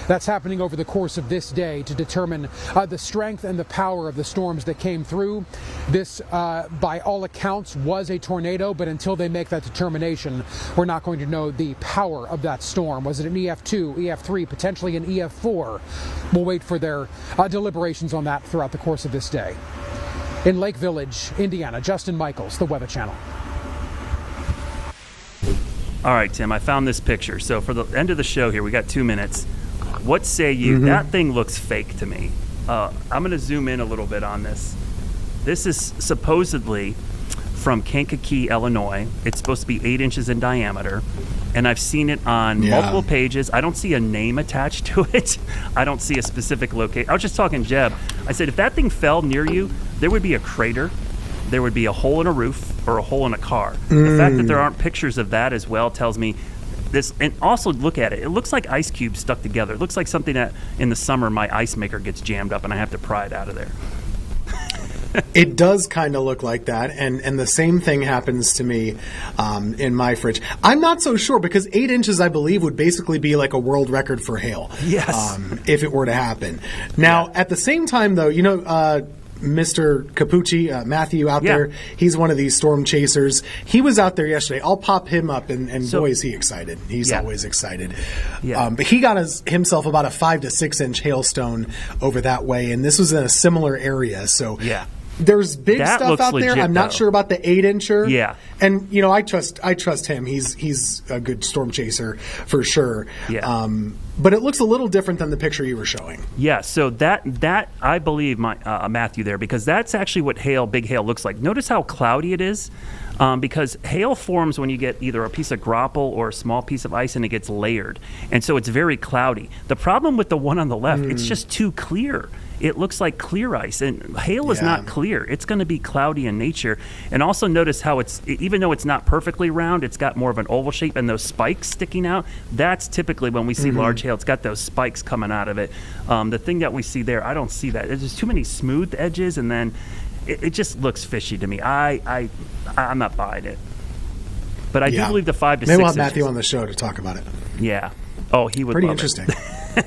That's happening over the course of this day to determine the strength and the power of the storms that came through. This, by all accounts, was a tornado, but until they make that determination, we're not going to know the power of that storm. Was it an EF2, EF3, potentially an EF4? We'll wait for their deliberations on that throughout the course of this day. In Lake Village, Indiana, Justin Michaels, the Weather Channel. All right, Tim, I found this picture. So for the end of the show here, we got 2 minutes. What say you? Mm-hmm. That thing looks fake to me. I'm going to zoom in a little bit on this. This is supposedly from Kankakee, Illinois. It's supposed to be 8 inches in diameter. And I've seen it on multiple pages. I don't see a name attached to it. I don't see a specific location. I was just talking to Jeb. I said, if that thing fell near you, there would be a crater. There would be a hole in a roof or a hole in a car. The fact that there aren't pictures of that as well tells me this. And also look at it. It looks like ice cubes stuck together. It looks like something that in the summer my ice maker gets jammed up and I have to pry it out of there. It does kind of look like that, and the same thing happens to me in my fridge. I'm not so sure because 8 inches, I believe, would basically be like a world record for hail. Yes. If it were to happen. Now, at the same time, though, you know, Mr. Capucci, Matthew out there, he's one of these storm chasers. He was out there yesterday. I'll pop him up, and boy, is he excited. He's always excited. Yeah. But he got himself about a 5 to 6 inch hailstone over that way, and this was in a similar area. So there's big stuff out there. I'm not sure about the 8-incher. Yeah. And, you know, I trust him. He's a good storm chaser for sure. Yeah. But it looks a little different than the picture you were showing. Yeah, so that I believe Matthew there, because that's actually what big hail looks like. Notice how cloudy it is, because hail forms when you get either a piece of grapple or a small piece of ice and it gets layered. And so it's very cloudy. The problem with the one on the left, it's just too clear. It looks like clear ice, and hail is not clear. It's going to be cloudy in nature. And also notice how even though it's not perfectly round, it's got more of an oval shape, and those spikes sticking out, that's typically when we see large hail. It's got those spikes coming out of it. The thing that we see there, I don't see that. There's too many smooth edges, and then it just looks fishy to me. I'm not buying it. But I do believe the 5 to 6 Maybe we'll inches. have Matthew on the show to talk about it. Yeah. Oh, he would Pretty love interesting. it.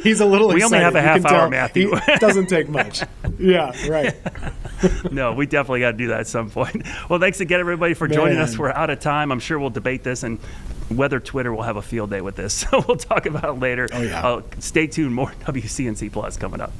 He's a little excited. We only have a half hour, Matthew. It doesn't take much. Yeah, right. No, we definitely got to do that at some point. Well, thanks again, everybody, for joining us. We're out of time. I'm sure we'll debate this, and Weather Twitter will have a field day with this. So we'll talk about it later. Oh, yeah. Stay tuned. More WCNC Plus coming up.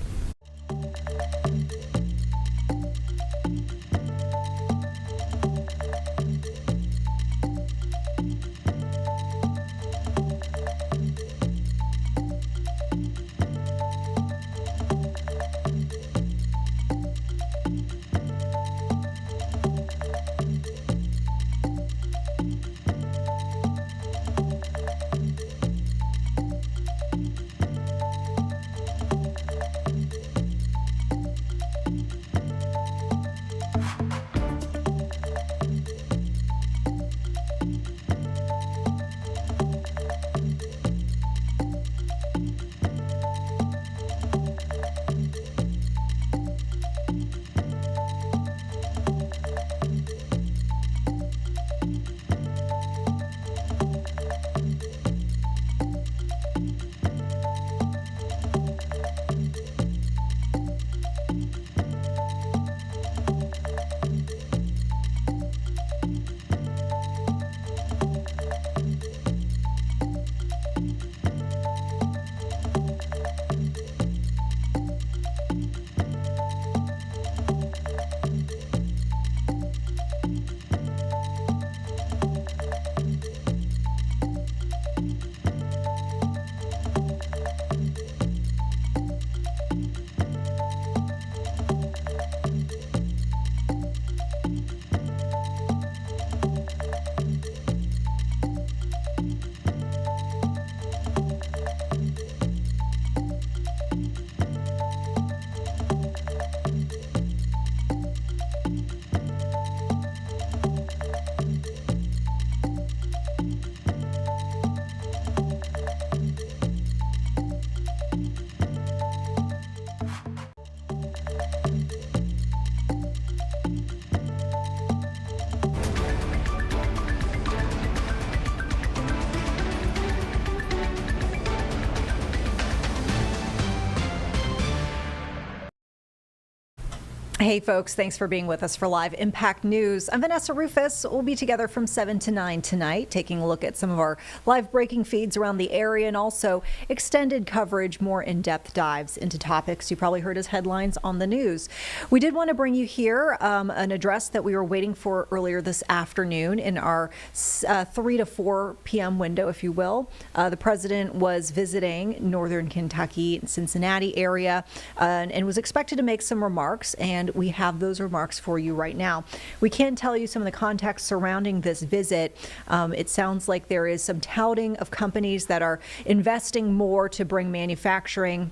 Hey folks, thanks for being with us for Live Impact News. I'm Vanessa Rufus. We'll be together from 7 to 9 tonight, taking a look at some of our live breaking feeds around the area and also extended coverage, more in-depth dives into topics you probably heard as headlines on the news. We did want to bring you here an address that we were waiting for earlier this afternoon in our 3 to 4 p.m. window, if you will. The president was visiting northern Kentucky and Cincinnati area and was expected to make some remarks, and we have those remarks for you right now. We can tell you some of the context surrounding this visit. It sounds like there is some touting of companies that are investing more to bring manufacturing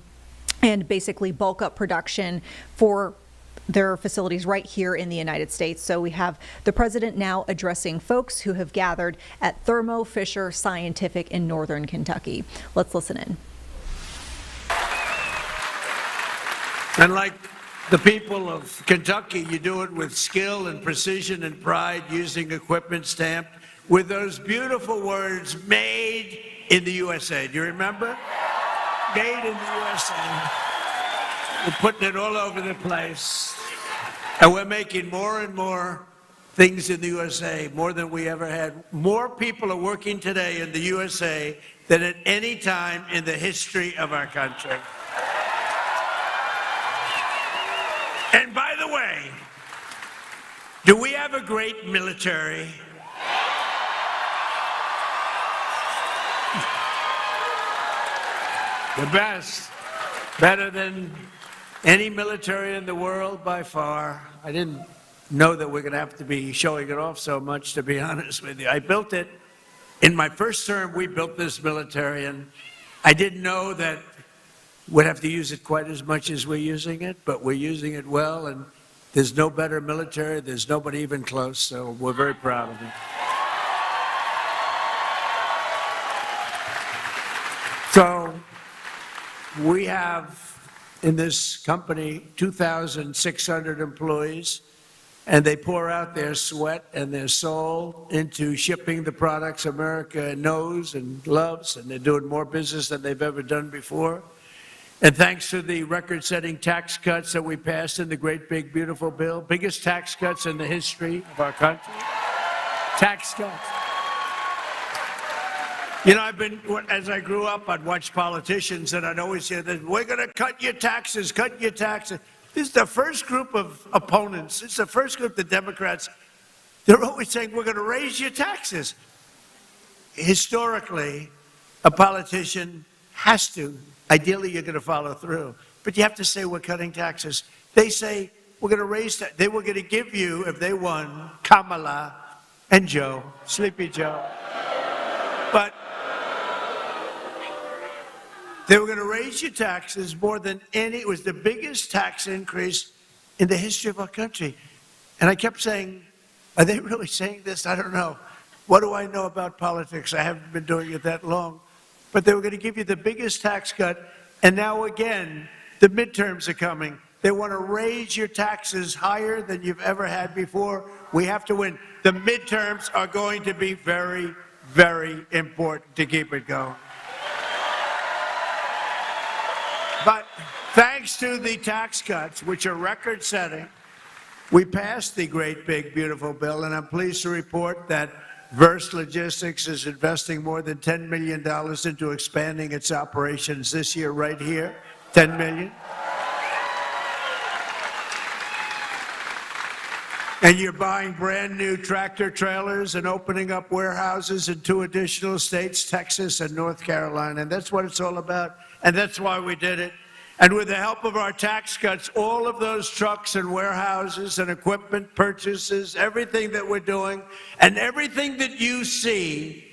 and basically bulk up production for their facilities right here in the United States. So we have the president now addressing folks who have gathered at Thermo Fisher Scientific in northern Kentucky. Let's listen in. And like the people of Kentucky, you do it with skill and precision and pride, using equipment stamped with those beautiful words, made in the USA. Do you remember? Made in the USA. We're putting it all over the place. And we're making more and more things in the USA, more than we ever had. More people are working today in the USA than at any time in the history of our country. And by the way, do we have a great military? The best. Better than any military in the world by far. I didn't know that we're going to have to be showing it off so much, to be honest with you. I built it. In my first term, we built this military, and I didn't know that we'd have to use it quite as much as we're using it, but we're using it well, and there's no better military. There's nobody even close, so we're very proud of it. So we have in this company 2,600 employees, and they pour out their sweat and their soul into shipping the products America knows and loves, and they're doing more business than they've ever done before. And thanks to the record-setting tax cuts that we passed in the great, big, beautiful bill, biggest tax cuts in the history of our country, tax cuts. You know, as I grew up, I'd watch politicians, and I'd always hear that, we're going to cut your taxes, cut your taxes. This is the first group of opponents. It's the first group, the Democrats. They're always saying, we're going to raise your taxes. Historically, a politician has to. Ideally, you're going to follow through. But you have to say, we're cutting taxes. They say, we're going to raise that. They were going to give you, if they won, Kamala and Joe, Sleepy Joe. But they were going to raise your taxes more than any. It was the biggest tax increase in the history of our country. And I kept saying, are they really saying this? I don't know. What do I know about politics? I haven't been doing it that long. But they were going to give you the biggest tax cut. And now again, the midterms are coming. They want to raise your taxes higher than you've ever had before. We have to win. The midterms are going to be very, very important to keep it going. But thanks to the tax cuts, which are record-setting, we passed the great, big, beautiful bill, and I'm pleased to report that Verse Logistics is investing more than $10 million into expanding its operations this year right here, $10 million. And you're buying brand new tractor trailers and opening up warehouses in 2 additional states, Texas and North Carolina. And that's what it's all about. And that's why we did it. And with the help of our tax cuts, all of those trucks and warehouses and equipment purchases, everything that we're doing, and everything that you see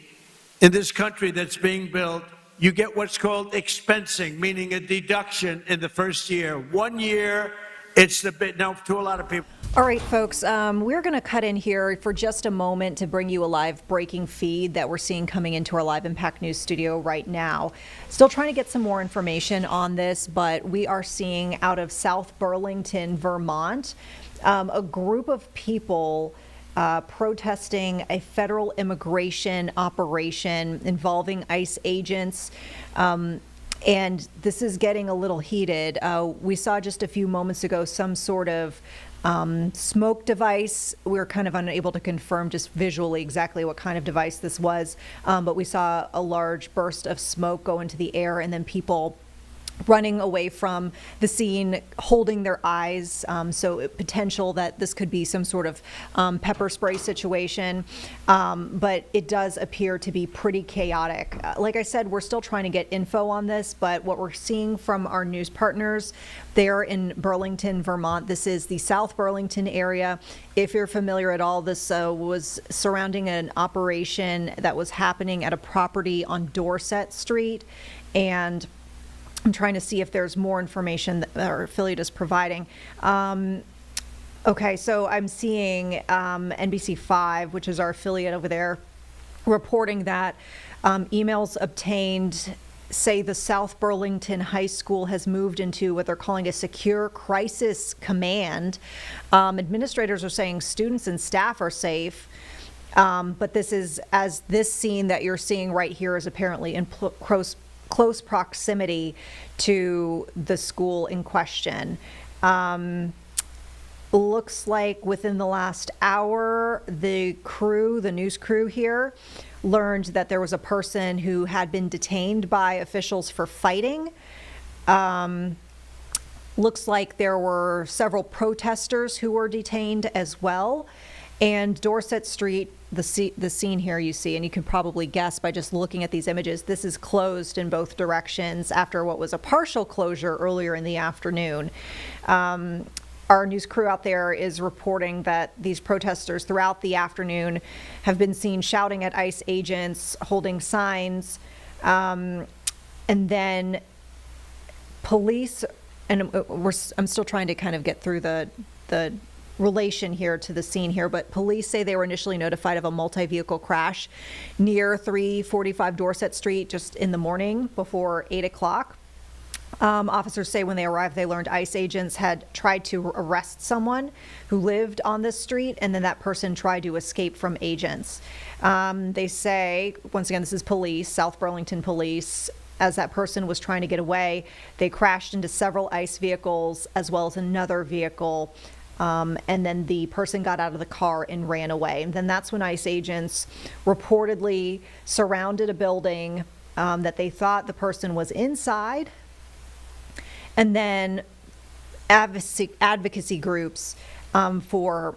in this country that's being built, you get what's called expensing, meaning a deduction in the first year. 1 year, it's the bit, now to a lot of people. All right, folks, we're going to cut in here for just a moment to bring you a live breaking feed that we're seeing coming into our Live Impact News studio right now. Still trying to get some more information on this, but we are seeing out of South Burlington, Vermont, a group of people protesting a federal immigration operation involving ICE agents. And this is getting a little heated. We saw just a few moments ago some sort of Smoke device, we were kind of unable to confirm just visually exactly what kind of device this was, but we saw a large burst of smoke go into the air and then people running away from the scene, holding their eyes, so potential that this could be some sort of pepper spray situation, but it does appear to be pretty chaotic. Like I said, we're still trying to get info on this, but what we're seeing from our news partners, they're in Burlington, Vermont. This is the South Burlington area. If you're familiar at all, this was surrounding an operation that was happening at a property on Dorset Street, and I'm trying to see if there's more information that our affiliate is providing. Okay, so I'm seeing NBC5, which is our affiliate over there, reporting that emails obtained say the South Burlington High School has moved into what they're calling a secure crisis command. Administrators are saying students and staff are safe. But this scene that you're seeing right here is apparently in close proximity to the school in question. Looks like within the last hour, the news crew here, learned that there was a person who had been detained by officials for fighting. Looks like there were several protesters who were detained as well. And Dorset Street, the scene here you see, and you can probably guess by just looking at these images, this is closed in both directions after what was a partial closure earlier in the afternoon. Our news crew out there is reporting that these protesters throughout the afternoon have been seen shouting at ICE agents, holding signs, and then police, and I'm still trying to kind of get through the relation here to the scene here, but police say they were initially notified of a multi-vehicle crash near 345 Dorset Street just in the morning before 8 o'clock. Officers say when they arrived, they learned ICE agents had tried to arrest someone who lived on this street, and then that person tried to escape from agents. They say, once again, this is police, South Burlington Police. As that person was trying to get away, they crashed into several ICE vehicles as well as another vehicle. And then the person got out of the car and ran away. And then that's when ICE agents reportedly surrounded a building that they thought the person was inside. And then advocacy groups for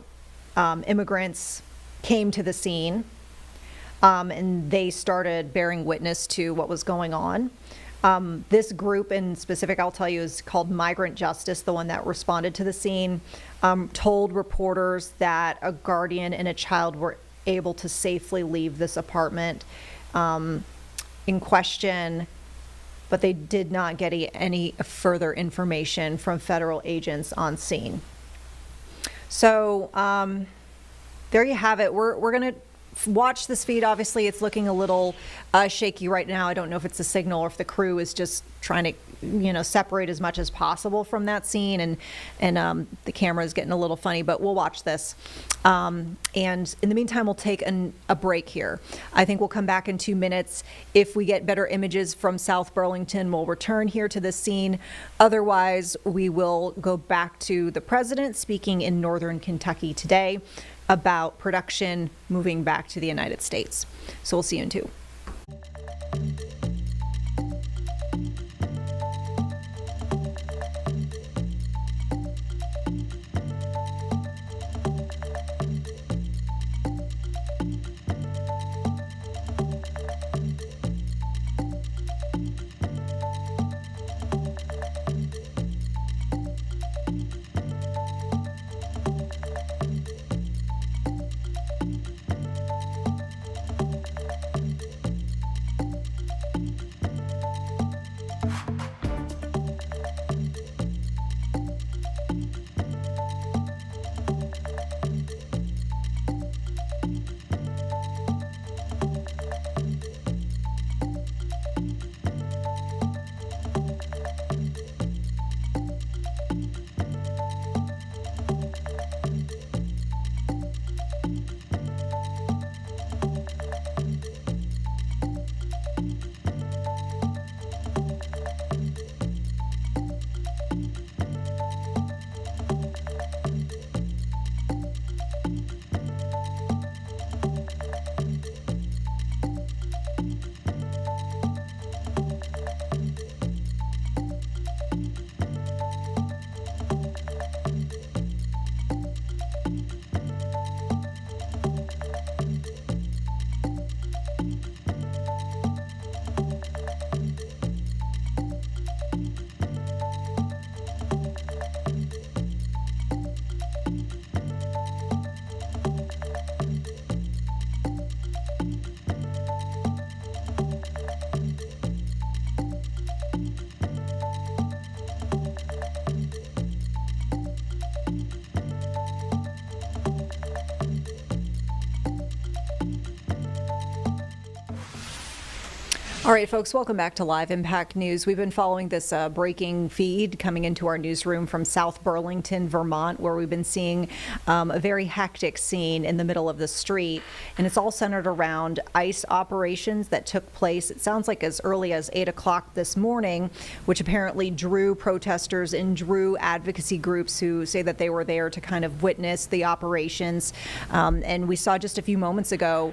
immigrants came to the scene, and they started bearing witness to what was going on. This group in specific, I'll tell you, is called Migrant Justice, the one that responded to the scene, told reporters that a guardian and a child were able to safely leave this apartment in question, but they did not get any further information from federal agents on scene. So there you have it. We're going to watch this feed. Obviously, it's looking a little shaky right now. I don't know if it's a signal or if the crew is just trying to, separate as much as possible from that scene, and the camera is getting a little funny, but we'll watch this. And in the meantime, we'll take a break here. I think we'll come back in 2 minutes. If we get better images from South Burlington, we'll return here to this scene. Otherwise, we will go back to the president speaking in Northern Kentucky today about production moving back to the United States. So we'll see you in 2. All right, folks, welcome back to Live Impact News. We've been following this breaking feed coming into our newsroom from South Burlington, Vermont, where we've been seeing a very hectic scene in the middle of the street. And it's all centered around ICE operations that took place, it sounds like as early as 8 o'clock this morning, which apparently drew protesters and drew advocacy groups who say that they were there to kind of witness the operations. And we saw just a few moments ago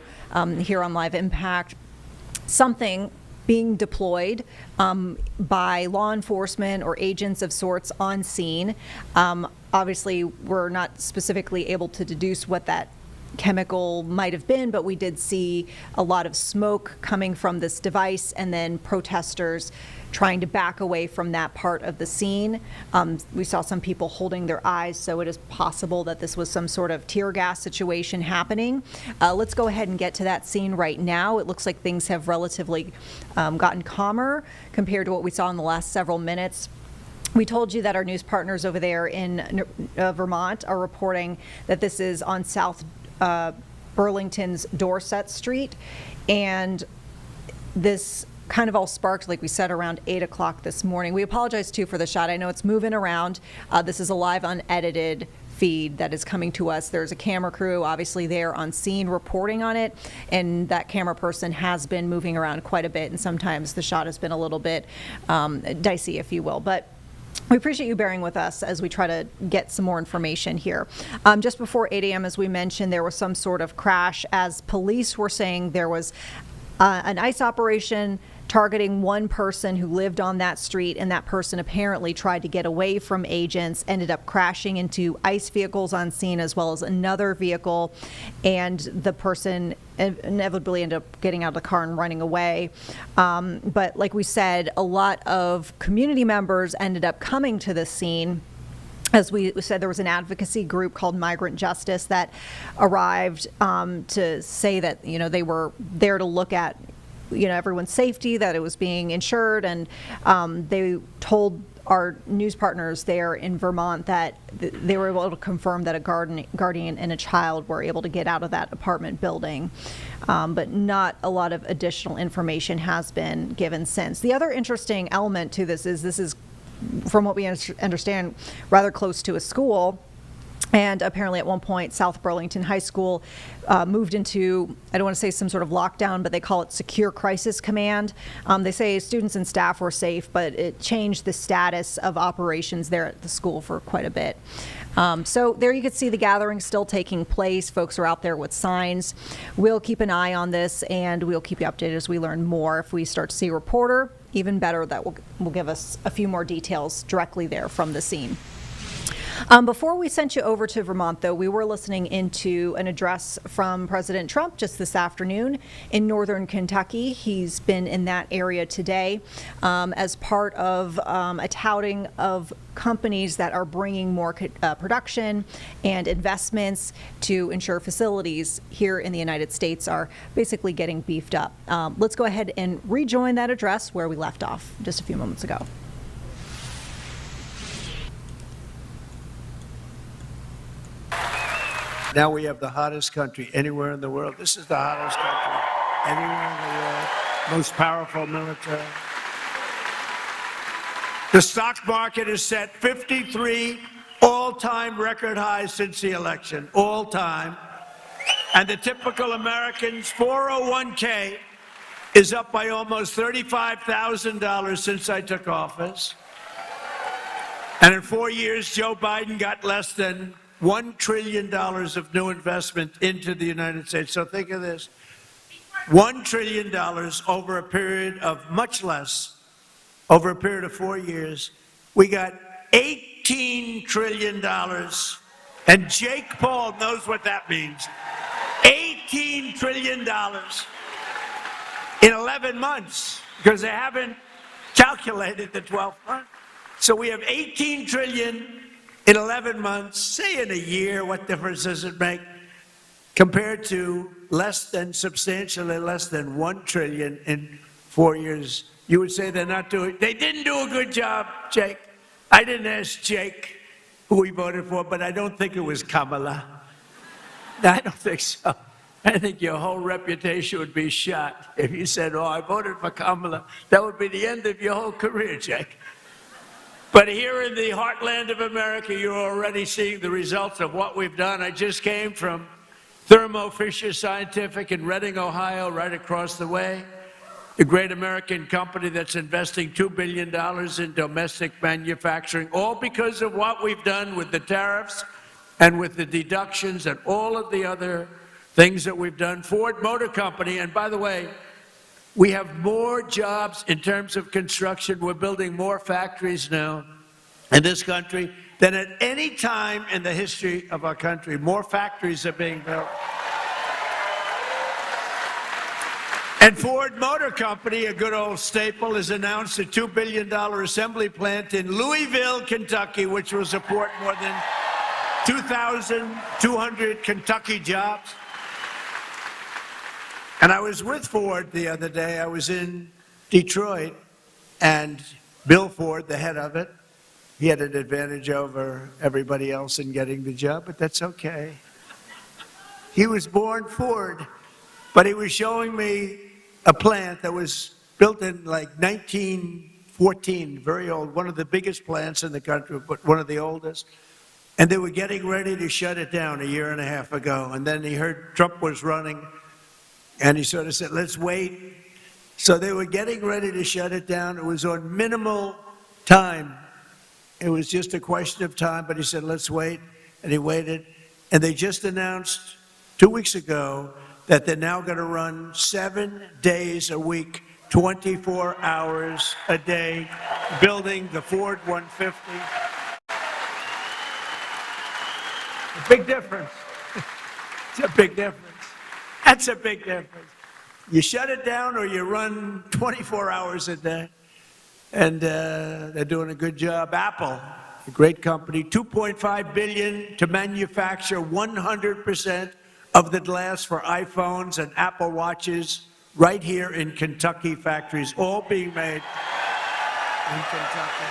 here on Live Impact something being deployed by law enforcement or agents of sorts on scene. Obviously, we're not specifically able to deduce what that chemical might have been, but we did see a lot of smoke coming from this device and then protesters trying to back away from that part of the scene. We saw some people holding their eyes, so it is possible that this was some sort of tear gas situation happening. Let's go ahead and get to that scene right now. It looks like things have relatively gotten calmer compared to what we saw in the last several minutes. We told you that our news partners over there in Vermont are reporting that this is on South Burlington's Dorset Street, and this kind of all sparked, like we said, around 8 o'clock this morning. We apologize too for the shot. I know it's moving around. This is a live unedited feed that is coming to us. There's a camera crew obviously there on scene reporting on it, and that camera person has been moving around quite a bit, and sometimes the shot has been a little bit dicey, if you will. But we appreciate you bearing with us as we try to get some more information here. Just before 8 a.m., as we mentioned, there was some sort of crash as police were saying there was an ICE operation targeting one person who lived on that street, and that person apparently tried to get away from agents, ended up crashing into ICE vehicles on scene as well as another vehicle, and the person inevitably ended up getting out of the car and running away. But like we said, a lot of community members ended up coming to the scene. As we said, there was an advocacy group called Migrant Justice that arrived to say that, you know, they were there to look at, you know, everyone's safety, that it was being insured, and they told our news partners there in Vermont that they were able to confirm that a guardian and a child were able to get out of that apartment building, but not a lot of additional information has been given since. The other interesting element to this is from what we understand, rather close to a school. And apparently at one point, South Burlington High School moved into, I don't want to say some sort of lockdown, but they call it Secure Crisis Command. They say students and staff were safe, but it changed the status of operations there at the school for quite a bit. So there you can see the gathering still taking place. Folks are out there with signs. We'll keep an eye on this, and we'll keep you updated as we learn more. If we start to see a reporter, even better, that will give us a few more details directly there from the scene. Before we sent you over to Vermont, though, we were listening into an address from President Trump just this afternoon in northern Kentucky. He's been in that area today as part of a touting of companies that are bringing more production and investments to ensure facilities here in the United States are basically getting beefed up. Let's go ahead and rejoin that address where we left off just a few moments ago. Now we have the hottest country anywhere in the world. This is the hottest country anywhere in the world. Most powerful military. The stock market has set 53 all-time record highs since the election, all time. And the typical American's 401k is up by almost $35,000 since I took office. And in 4 years, Joe Biden got less than $1 trillion of new investment into the United States. So think of this, $1 trillion over a period of much less, over a period of 4 years. We got $18 trillion, and Jake Paul knows what that means. $18 trillion in 11 months, because they haven't calculated the 12 months. So we have $18 trillion in 11 months. Say in a year, what difference does it make compared to substantially less than $1 trillion in 4 years? You would say they didn't do a good job, Jake. I didn't ask Jake who he voted for, but I don't think it was Kamala. I don't think so. I think your whole reputation would be shot if you said, oh, I voted for Kamala. That would be the end of your whole career, Jack. But here in the heartland of America, you're already seeing the results of what we've done. I just came from Thermo Fisher Scientific in Reading, Ohio, right across the way. The great American company that's investing $2 billion in domestic manufacturing, all because of what we've done with the tariffs and with the deductions and all of the other things that we've done. Ford Motor Company, and by the way, we have more jobs in terms of construction. We're building more factories now in this country than at any time in the history of our country. More factories are being built. And Ford Motor Company, a good old staple, has announced a $2 billion assembly plant in Louisville, Kentucky, which will support more than 2,200 Kentucky jobs. And I was with Ford the other day. I was in Detroit, and Bill Ford, the head of it, he had an advantage over everybody else in getting the job, but that's okay. He was born Ford, but he was showing me a plant that was built in like 1914, very old, one of the biggest plants in the country, but one of the oldest. And they were getting ready to shut it down a year and a half ago. And then he heard Trump was running, and he sort of said, let's wait. So they were getting ready to shut it down. It was on minimal time. It was just a question of time, but he said, let's wait. And he waited. And they just announced 2 weeks ago that they're now going to run 7 days a week, 24 hours a day, building the Ford 150. A big difference. It's a big difference. That's a big difference. You shut it down or you run 24 hours a day. And they're doing a good job. Apple, a great company, $2.5 billion to manufacture 100% of the glass for iPhones and Apple Watches right here in Kentucky factories, all being made in Kentucky.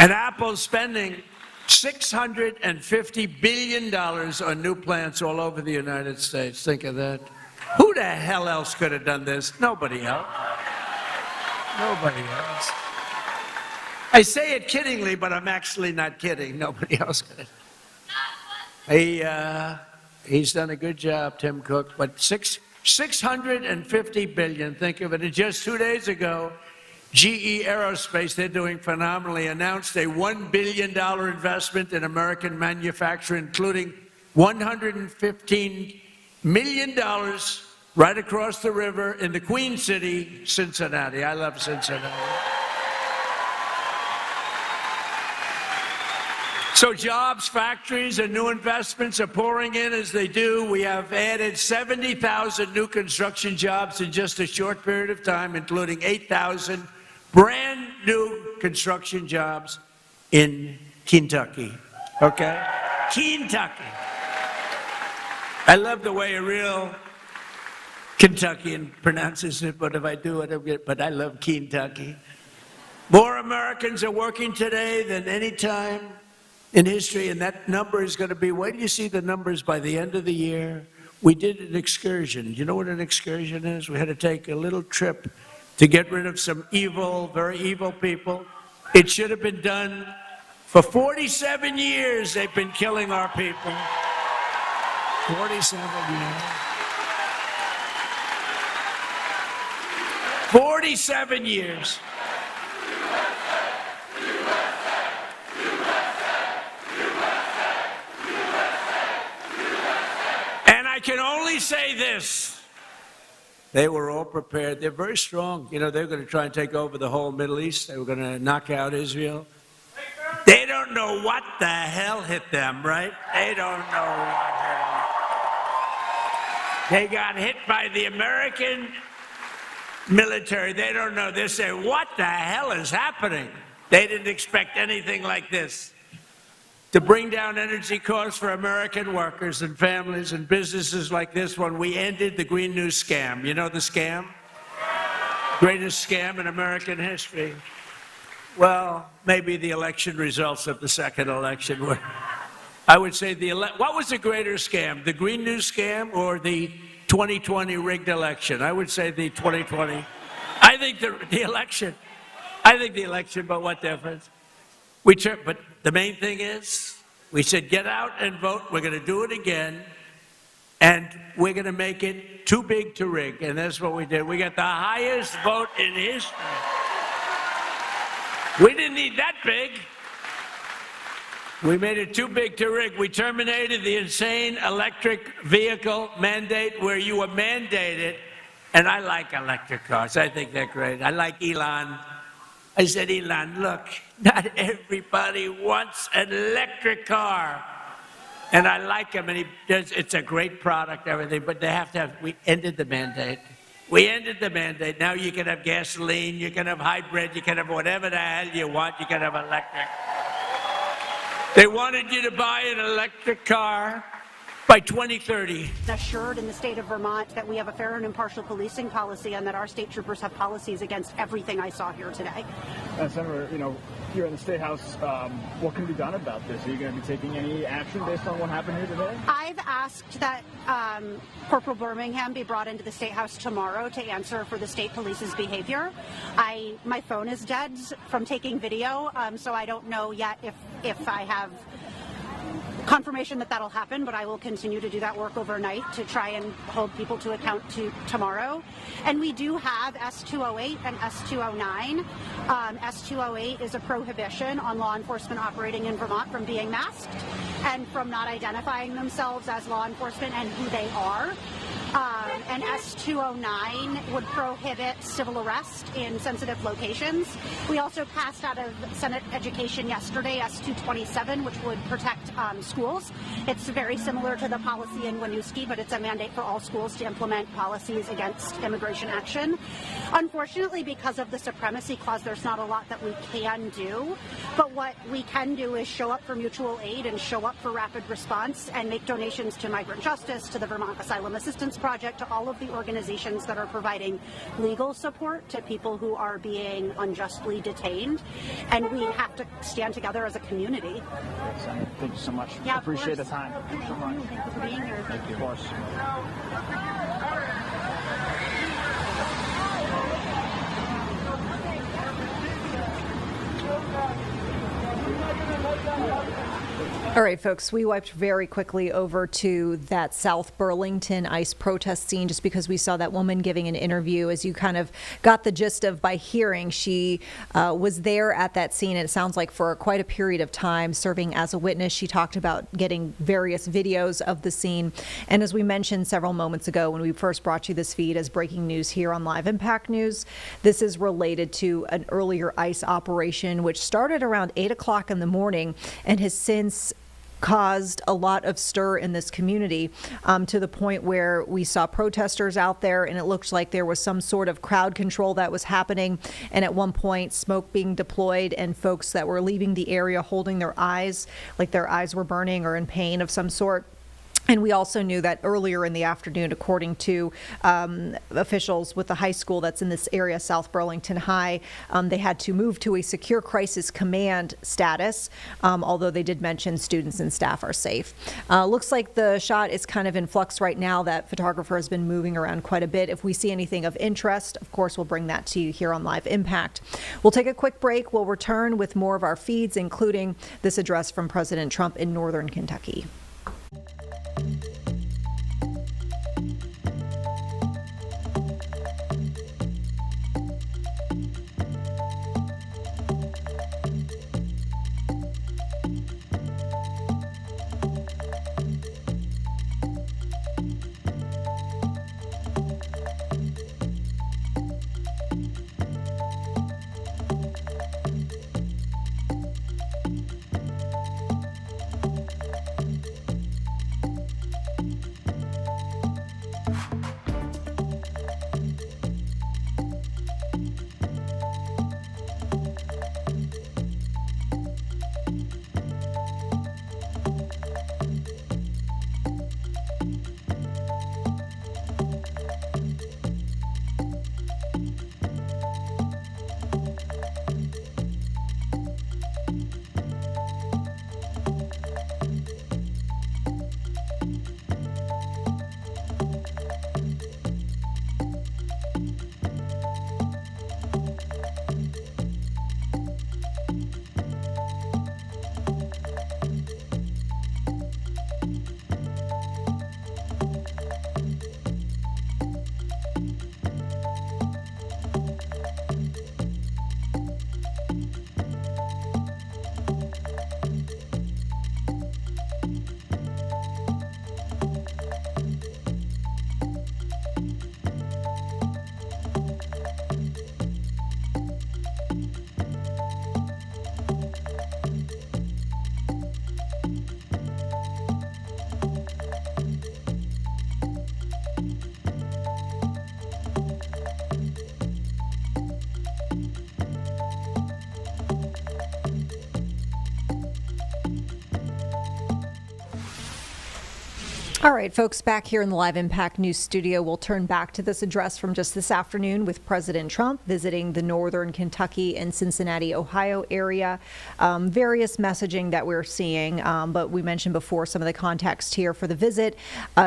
And Apple's spending $650 billion on new plants all over the United States. Think of that. Who the hell else could have done this? Nobody else. Nobody else. I say it kiddingly, but I'm actually not kidding. Nobody else could have. He's done a good job, Tim Cook, but $650 billion, think of it. And just 2 days ago, GE Aerospace, they're doing phenomenally, announced a $1 billion investment in American manufacturing, including $115 million right across the river in the Queen City, Cincinnati. I love Cincinnati. So jobs, factories, and new investments are pouring in as they do. We have added 70,000 new construction jobs in just a short period of time, including 8,000 brand new construction jobs in Kentucky. Okay? Kentucky. I love the way a real Kentuckian pronounces it, but if I do it, but I love Kentucky. More Americans are working today than any time in history, and that number is going to be, wait till you see the numbers by the end of the year. We did an excursion. You know what an excursion is? We had to take a little trip to get rid of some evil, very evil people. It should have been done. For 47 years, they've been killing our people. 47 years. 47 years. And I can only say this. They were all prepared. They're very strong. You know, they're going to try and take over the whole Middle East. They were going to knock out Israel. They don't know what the hell hit them, right? They don't know what hit them. They got hit by the American military. They don't know. They say, what the hell is happening? They didn't expect anything like this. To bring down energy costs for American workers and families and businesses like this one, we ended the Green New scam. You know the scam? Greatest scam in American history. Well, maybe the election results of the second election were I would say what was the greater scam, the Green News scam or the 2020 rigged election? I would say the 2020. I think the election. I think the election, but what difference? But the main thing is, we said get out and vote. We're going to do it again, and we're going to make it too big to rig, and that's what we did. We got the highest vote in history. We didn't need that big. We made it too big to rig. We terminated the insane electric vehicle mandate where you were mandated, and I like electric cars. I think they're great. I like Elon. I said, Elon, look, not everybody wants an electric car. And I like him, and it's a great product, everything, but they have to have, we ended the mandate. We ended the mandate. Now you can have gasoline, you can have hybrid, you can have whatever the hell you want, you can have electric. They wanted you to buy an electric car by 2030. Assured in the state of Vermont that we have a fair and impartial policing policy and that our state troopers have policies against everything I saw here today. Senator, you're in the State House. What can be done about this? Are you going to be taking any action based on what happened here today? I've asked that Corporal Birmingham be brought into the State House tomorrow to answer for the state police's behavior. My phone is dead from taking video, so I don't know yet if I have confirmation that that'll happen, but I will continue to do that work overnight to try and hold people to account tomorrow. And we do have S-208 and S-209. S-208 is a prohibition on law enforcement operating in Vermont from being masked and from not identifying themselves as law enforcement and who they are. And S-209 would prohibit civil arrest in sensitive locations. We also passed out of Senate Education yesterday S-227, which would protect schools. It's very similar to the policy in Winooski, but it's a mandate for all schools to implement policies against immigration action. Unfortunately, because of the supremacy clause, there's not a lot that we can do. But what we can do is show up for mutual aid and show up for rapid response and make donations to Migrant Justice, to the Vermont Asylum Assistance Project, to all of the organizations that are providing legal support to people who are being unjustly detained. And we have to stand together as a community. Thank you so much. Yeah, appreciate the time. Thank you so much. Thank you for being here. Thank you. Of course. All right, folks, we wiped very quickly over to that South Burlington ICE protest scene just because we saw that woman giving an interview. As you kind of got the gist of by hearing, she was there at that scene, and it sounds like for quite a period of time serving as a witness. She talked about getting various videos of the scene. And as we mentioned several moments ago when we first brought you this feed as breaking news here on Live Impact News, this is related to an earlier ICE operation which started around 8 o'clock in the morning and has since caused a lot of stir in this community to the point where we saw protesters out there, and it looked like there was some sort of crowd control that was happening, and at one point smoke being deployed and folks that were leaving the area holding their eyes like their eyes were burning or in pain of some sort. And we also knew that earlier in the afternoon, according to officials with the high school that's in this area, South Burlington High, they had to move to a secure crisis command status, although they did mention students and staff are safe. Looks like the shot is kind of in flux right now. That photographer has been moving around quite a bit. If we see anything of interest, of course, we'll bring that to you here on Live Impact. We'll take a quick break. We'll return with more of our feeds, including this address from President Trump in northern Kentucky. All right, folks, back here in the Live Impact News studio, we'll turn back to this address from just this afternoon with President Trump visiting the northern Kentucky and Cincinnati, Ohio area. Various messaging that we're seeing, but we mentioned before some of the context here for the visit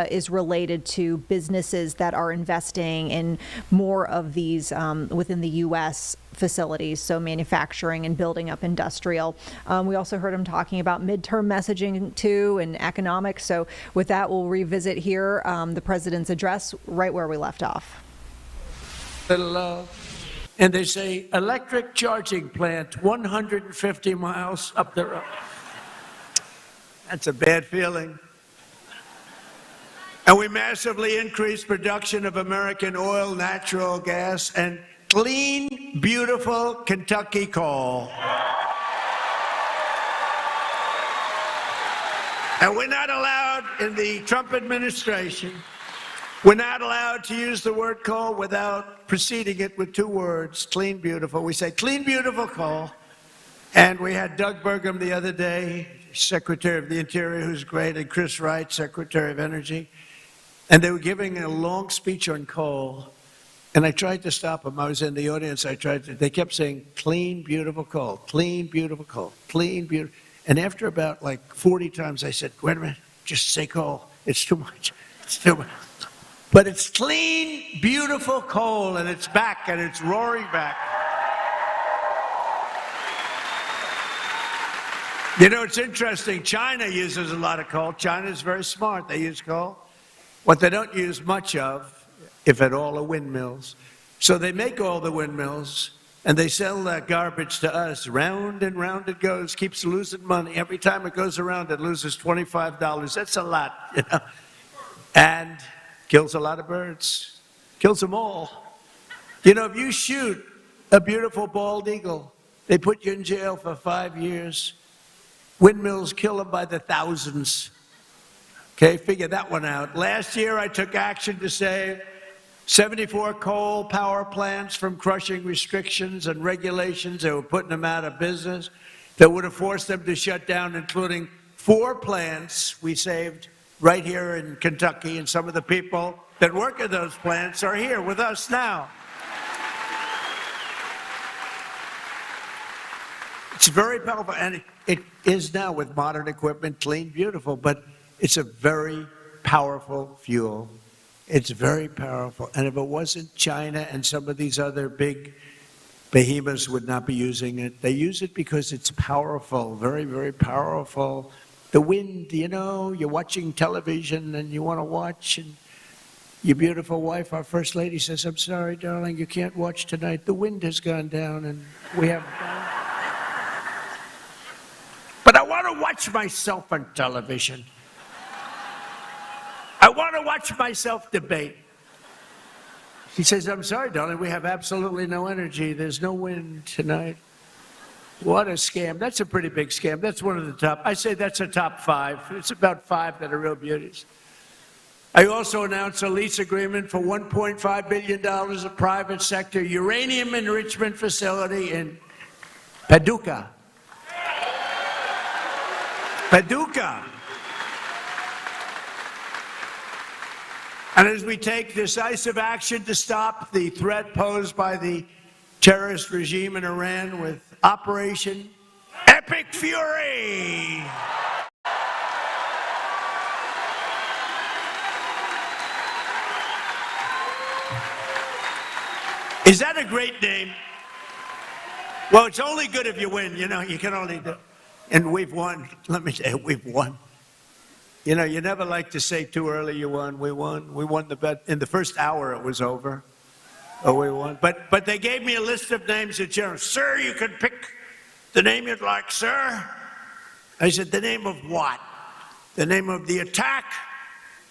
is related to businesses that are investing in more of these within the U.S. facilities, so manufacturing and building up industrial. We also heard him talking about midterm messaging too and economics. So with that, we'll revisit here the president's address right where we left off. And they say electric charging plant 150 miles up the road. That's a bad feeling. And we massively increased production of American oil, natural gas, and clean, beautiful Kentucky coal. And we're not allowed in the Trump administration, we're not allowed to use the word coal without preceding it with two words, clean, beautiful. We say clean, beautiful coal. And we had Doug Burgum the other day, Secretary of the Interior, who's great, and Chris Wright, Secretary of Energy. And they were giving a long speech on coal. And I tried to stop them. I was in the audience. They kept saying, clean, beautiful coal, clean, beautiful coal, clean, beautiful. And after about like 40 times, I said, wait a minute, just say coal. It's too much. It's too much. But it's clean, beautiful coal, and it's back, and it's roaring back. You know, it's interesting. China uses a lot of coal. China's very smart. They use coal. What they don't use much of, if at all, are windmills. So they make all the windmills, and they sell that garbage to us. Round and round it goes, keeps losing money. Every time it goes around, it loses $25. That's a lot, you know. And kills a lot of birds. Kills them all. You know, if you shoot a beautiful bald eagle, they put you in jail for 5 years. Windmills kill them by the thousands. Okay, figure that one out. Last year, I took action to save 74 coal power plants from crushing restrictions and regulations that were putting them out of business, that would have forced them to shut down, including 4 plants we saved right here in Kentucky, and some of the people that work at those plants are here with us now. It's very powerful, and it is now with modern equipment, clean, beautiful, but it's a very powerful fuel. It's very powerful. And if it wasn't, China and some of these other big behemoths would not be using it. They use it because it's powerful, very, very powerful. The wind, you know, you're watching television and you want to watch, and your beautiful wife, our First Lady, says, I'm sorry, darling, you can't watch tonight. The wind has gone down and we have... But I want to watch myself on television. I want to watch myself debate. He says, I'm sorry, darling, we have absolutely no energy. There's no wind tonight. What a scam. That's a pretty big scam. That's one of the top. I say that's a top 5. It's about 5 that are real beauties. I also announced a lease agreement for $1.5 billion of private sector uranium enrichment facility in Paducah. Paducah. And as we take decisive action to stop the threat posed by the terrorist regime in Iran with Operation Epic Fury. Is that a great name? Well, it's only good if you win. You know, you can only do. And we've won. Let me tell you, we've won. You know, you never like to say too early you won. We won. We won the bet. In the first hour, it was over. Oh, we won. But they gave me a list of names at general. Sir, you can pick the name you'd like, sir. I said, the name of what? The name of the attack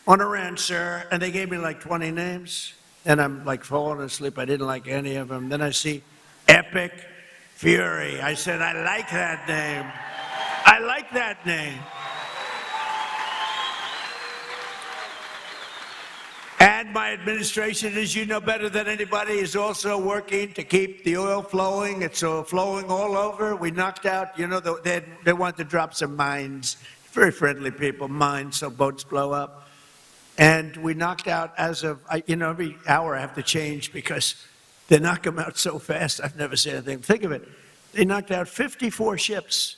on Iran, sir. And they gave me like 20 names. And I'm like falling asleep. I didn't like any of them. Then I see Epic Fury. I said, I like that name. I like that name. And my administration, as you know better than anybody, is also working to keep the oil flowing. It's flowing all over. We knocked out, you know, they want to drop some mines. Very friendly people, mines, so boats blow up. And we knocked out every hour I have to change because they knock them out so fast. I've never seen anything. Think of it. They knocked out 54 ships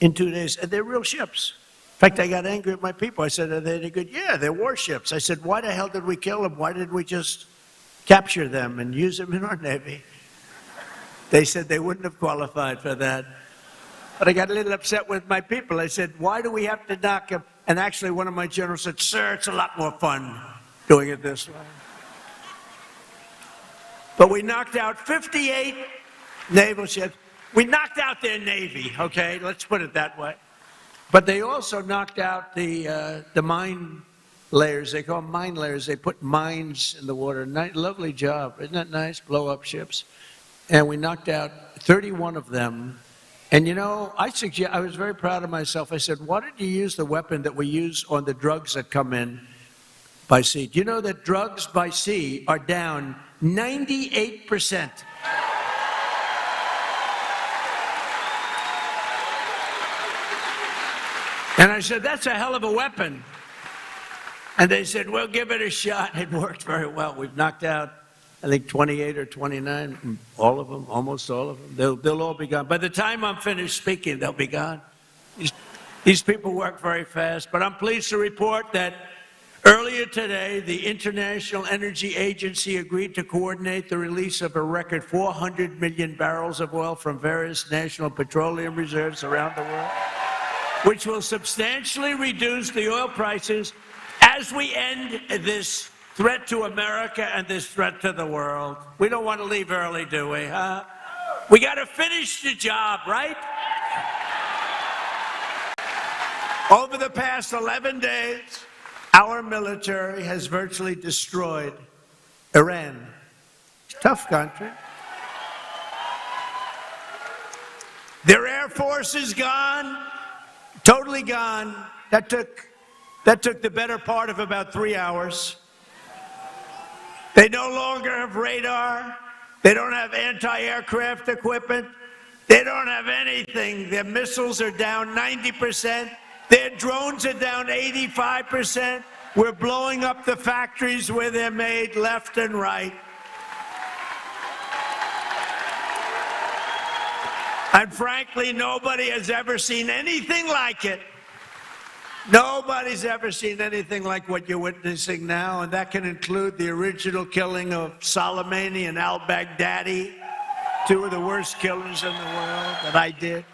in 2 days, and they're real ships. In fact, I got angry at my people. I said, are they any good? Yeah, they're warships. I said, why the hell did we kill them? Why didn't we just capture them and use them in our Navy? They said they wouldn't have qualified for that. But I got a little upset with my people. I said, why do we have to knock them? And actually, one of my generals said, sir, it's a lot more fun doing it this way. But we knocked out 58 naval ships. We knocked out their Navy, okay? Let's put it that way. But they also knocked out the mine layers. They call them mine layers. They put mines in the water. Lovely job. Isn't that nice? Blow up ships. And we knocked out 31 of them. And I was very proud of myself. I said, why didn't you use the weapon that we use on the drugs that come in by sea? Do you know that drugs by sea are down 98%? And I said, that's a hell of a weapon. And they said, well, give it a shot. It worked very well. We've knocked out, I think, 28 or 29, all of them, almost all of them. They'll all be gone. By the time I'm finished speaking, they'll be gone. These people work very fast. But I'm pleased to report that earlier today, the International Energy Agency agreed to coordinate the release of a record 400 million barrels of oil from various national petroleum reserves around the world, which will substantially reduce the oil prices as we end this threat to America and this threat to the world. We don't want to leave early, do we, huh? We got to finish the job, right? Over the past 11 days, our military has virtually destroyed Iran. Tough country. Their air force is gone. Totally gone. That took the better part of about 3 hours. They no longer have radar. They don't have anti-aircraft equipment. They don't have anything. Their missiles are down 90%. Their drones are down 85%. We're blowing up the factories where they're made left and right. And frankly, nobody has ever seen anything like it. Nobody's ever seen anything like what you're witnessing now, and that can include the original killing of Soleimani and al-Baghdadi, two of the worst killers in the world that I did,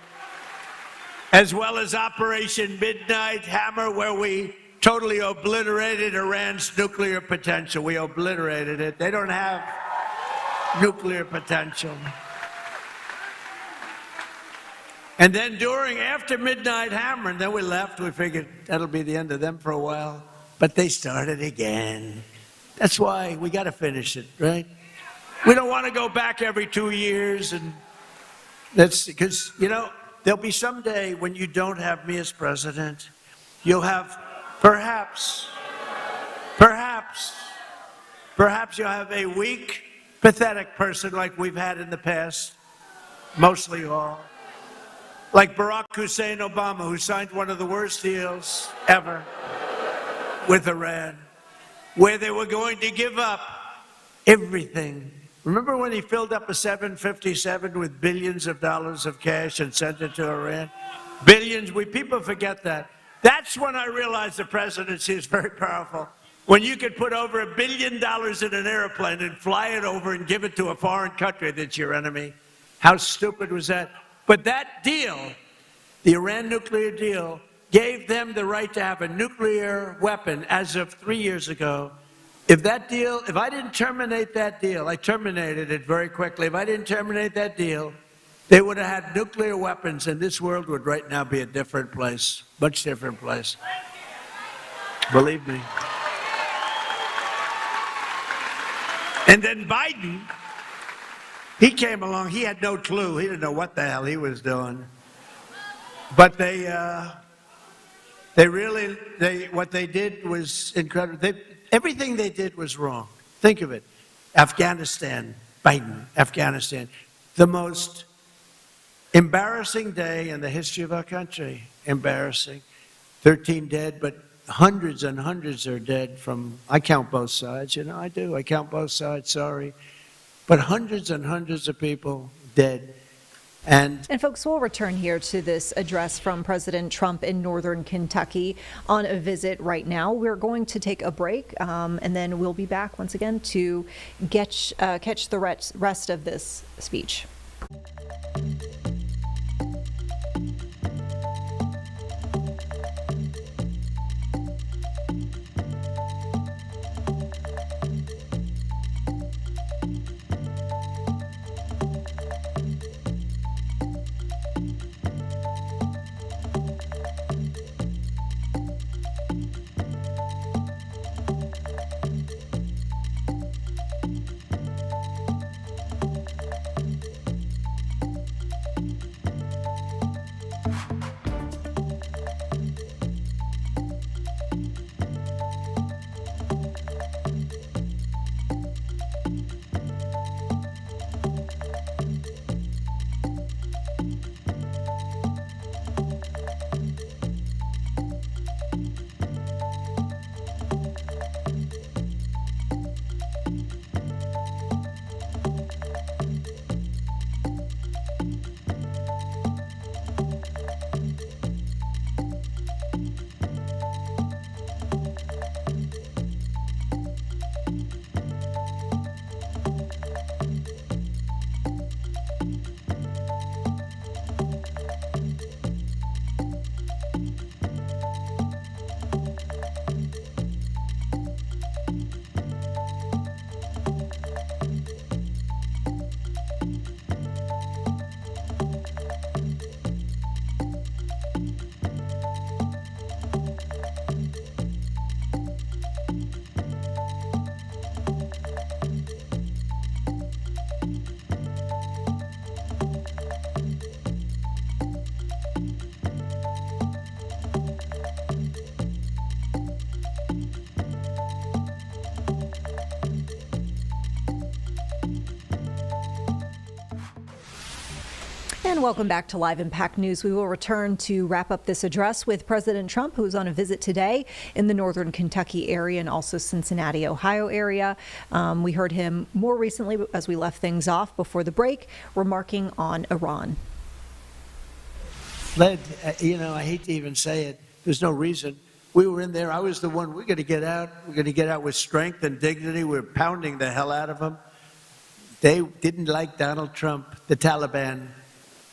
as well as Operation Midnight Hammer, where we totally obliterated Iran's nuclear potential. We obliterated it. They don't have nuclear potential. And then after Midnight Hammer, and then we left, we figured that'll be the end of them for a while. But they started again. That's why we got to finish it, right? We don't want to go back every 2 years. And that's because, there'll be some day when you don't have me as president. You'll have, perhaps you'll have a weak, pathetic person like we've had in the past, mostly all. Like Barack Hussein Obama, who signed one of the worst deals ever with Iran, where they were going to give up everything. Remember when he filled up a 757 with billions of dollars of cash and sent it to Iran? Billions. People forget that. That's when I realized the presidency is very powerful. When you could put over $1 billion in an airplane and fly it over and give it to a foreign country that's your enemy. How stupid was that? But that deal, the Iran nuclear deal, gave them the right to have a nuclear weapon as of 3 years ago. If I didn't terminate that deal, I terminated it very quickly. If I didn't terminate that deal, they would have had nuclear weapons, and this world would right now be a different place, much different place. Believe me. And then Biden, he came along. He had no clue. He didn't know what the hell he was doing. But what they did was incredible. Everything they did was wrong. Think of it. Afghanistan, Biden, Afghanistan, the most embarrassing day in the history of our country. Embarrassing. 13 dead, but hundreds and hundreds are dead from, I count both sides, you know, I do. I count both sides, sorry. But hundreds and hundreds of people dead. And folks, we'll return here to this address from President Trump in northern Kentucky on a visit right now. We're going to take a break, and then we'll be back once again to catch the rest of this speech. And welcome back to Live Impact News. We will return to wrap up this address with President Trump, who is on a visit today in the northern Kentucky area and also Cincinnati, Ohio area. We heard him more recently as we left things off before the break, remarking on Iran. Fled, you know, I hate to even say it. There's no reason. We were in there. I was the one. We're going to get out. We're going to get out with strength and dignity. We're pounding the hell out of them. They didn't like Donald Trump, the Taliban.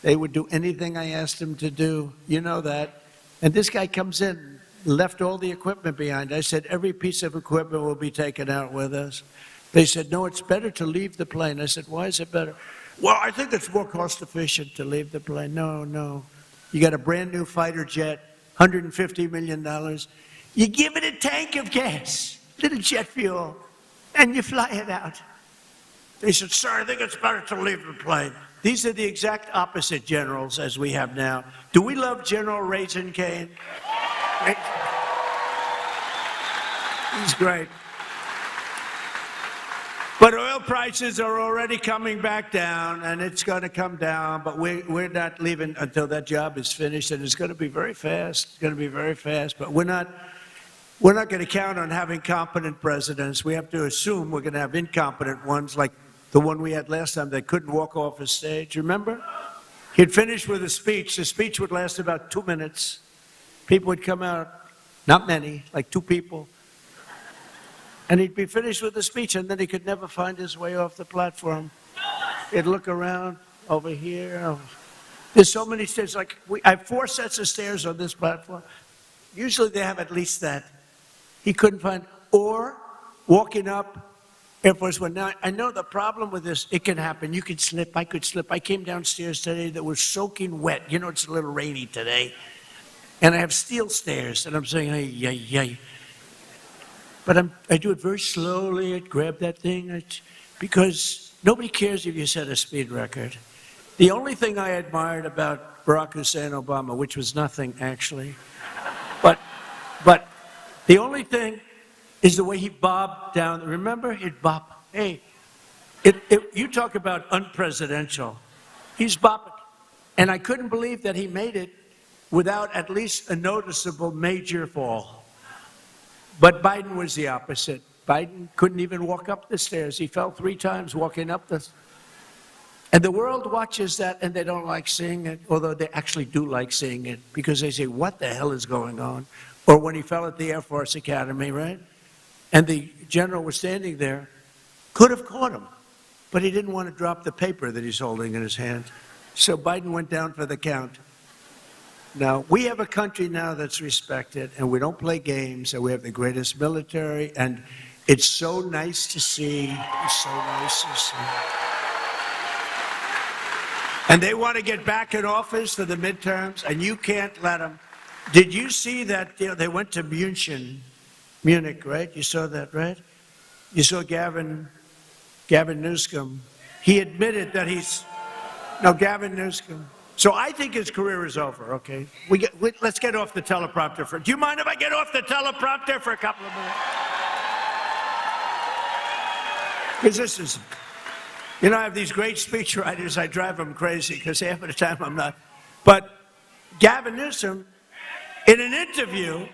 They would do anything I asked them to do. You know that. And this guy comes in, left all the equipment behind. I said, every piece of equipment will be taken out with us. They said, no, it's better to leave the plane. I said, why is it better? Well, I think it's more cost efficient to leave the plane. No. You got a brand new fighter jet, $150 million. You give it a tank of gas, little jet fuel, and you fly it out. They said, sir, I think it's better to leave the plane. These are the exact opposite generals as we have now. Do we love General Raisin Cane? He's great. But oil prices are already coming back down, and it's going to come down, but we're not leaving until that job is finished, and it's going to be very fast. It's going to be very fast, but we're not going to count on having competent presidents. We have to assume we're going to have incompetent ones like the one we had last time that couldn't walk off a stage. Remember? He'd finish with a speech. The speech would last about 2 minutes. People would come out, not many, like 2 people. And he'd be finished with the speech, and then he could never find his way off the platform. He'd look around over here. There's so many stairs. Like I have 4 sets of stairs on this platform. Usually they have at least that. He couldn't find, or walking up Air Force One. Now, I know the problem with this, it can happen. You could slip. I could slip. I came downstairs today that was soaking wet. You know, it's a little rainy today. And I have steel stairs, and I'm saying, hey. But I do it very slowly. I grab that thing because nobody cares if you set a speed record. The only thing I admired about Barack Hussein Obama, which was nothing actually, but the only thing is the way he bobbed down. Remember, he'd bob. Hey, you talk about unpresidential. He's bobbing, and I couldn't believe that he made it without at least a noticeable major fall. But Biden was the opposite. Biden couldn't even walk up the stairs. He fell 3 times walking up the. And the world watches that and they don't like seeing it, although they actually do like seeing it because they say, what the hell is going on? Or when he fell at the Air Force Academy, right? And the general was standing there, could have caught him, but he didn't want to drop the paper that he's holding in his hand. So Biden went down for the count. Now, we have a country now that's respected, and we don't play games, and we have the greatest military, and it's so nice to see. It's so nice to see. And they want to get back in office for the midterms, and you can't let them. Did you see that they went to Munich, right? You saw that, right? You saw Gavin Newsom. He admitted that Gavin Newsom. So I think his career is over, okay? Let's get off the teleprompter. Do you mind if I get off the teleprompter for a couple of minutes? Because this is, I have these great speechwriters. I drive them crazy because half of the time I'm not. But Gavin Newsom, in an interview,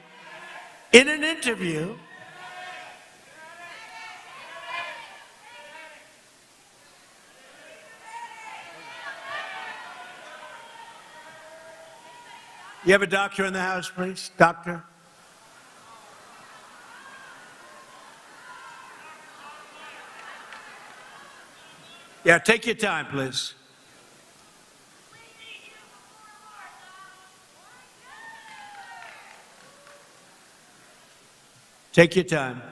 you have a doctor in the house, please? Doctor? Yeah, take your time, please. Take your time.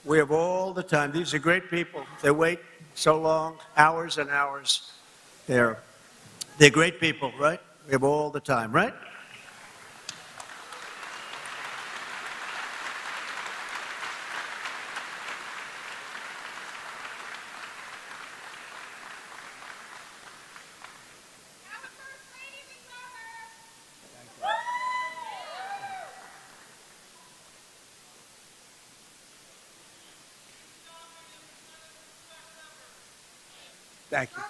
We have all the time. These are great people. They wait so long, hours and hours. They're great people, right? We have all the time, right? Thank you.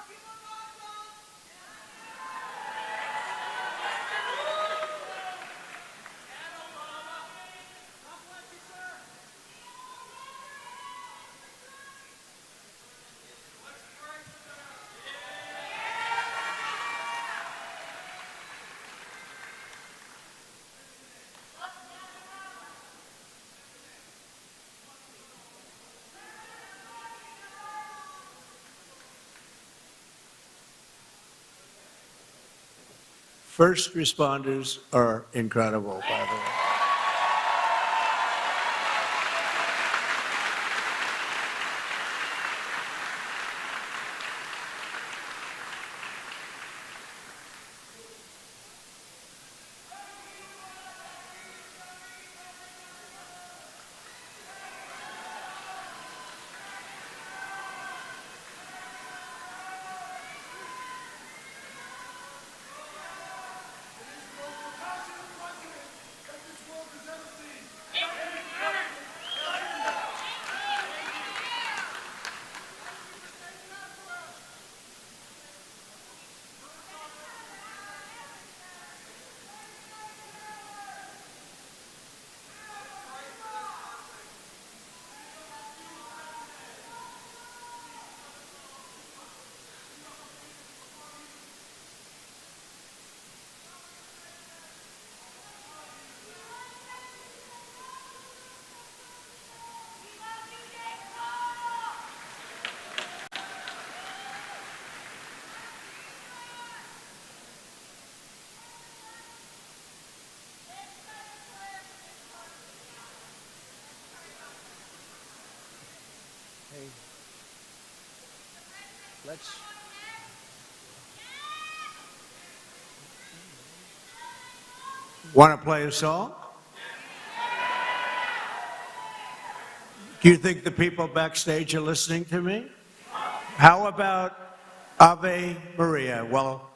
First responders are incredible, by the way. Let's. Want to play a song? Do you think the people backstage are listening to me? How about Ave Maria. Well,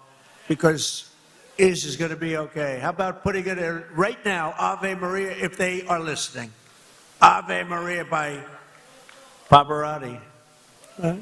because is going to be okay. How about putting it in right now, Ave Maria, if they are listening. Ave Maria by Pavarotti. Huh?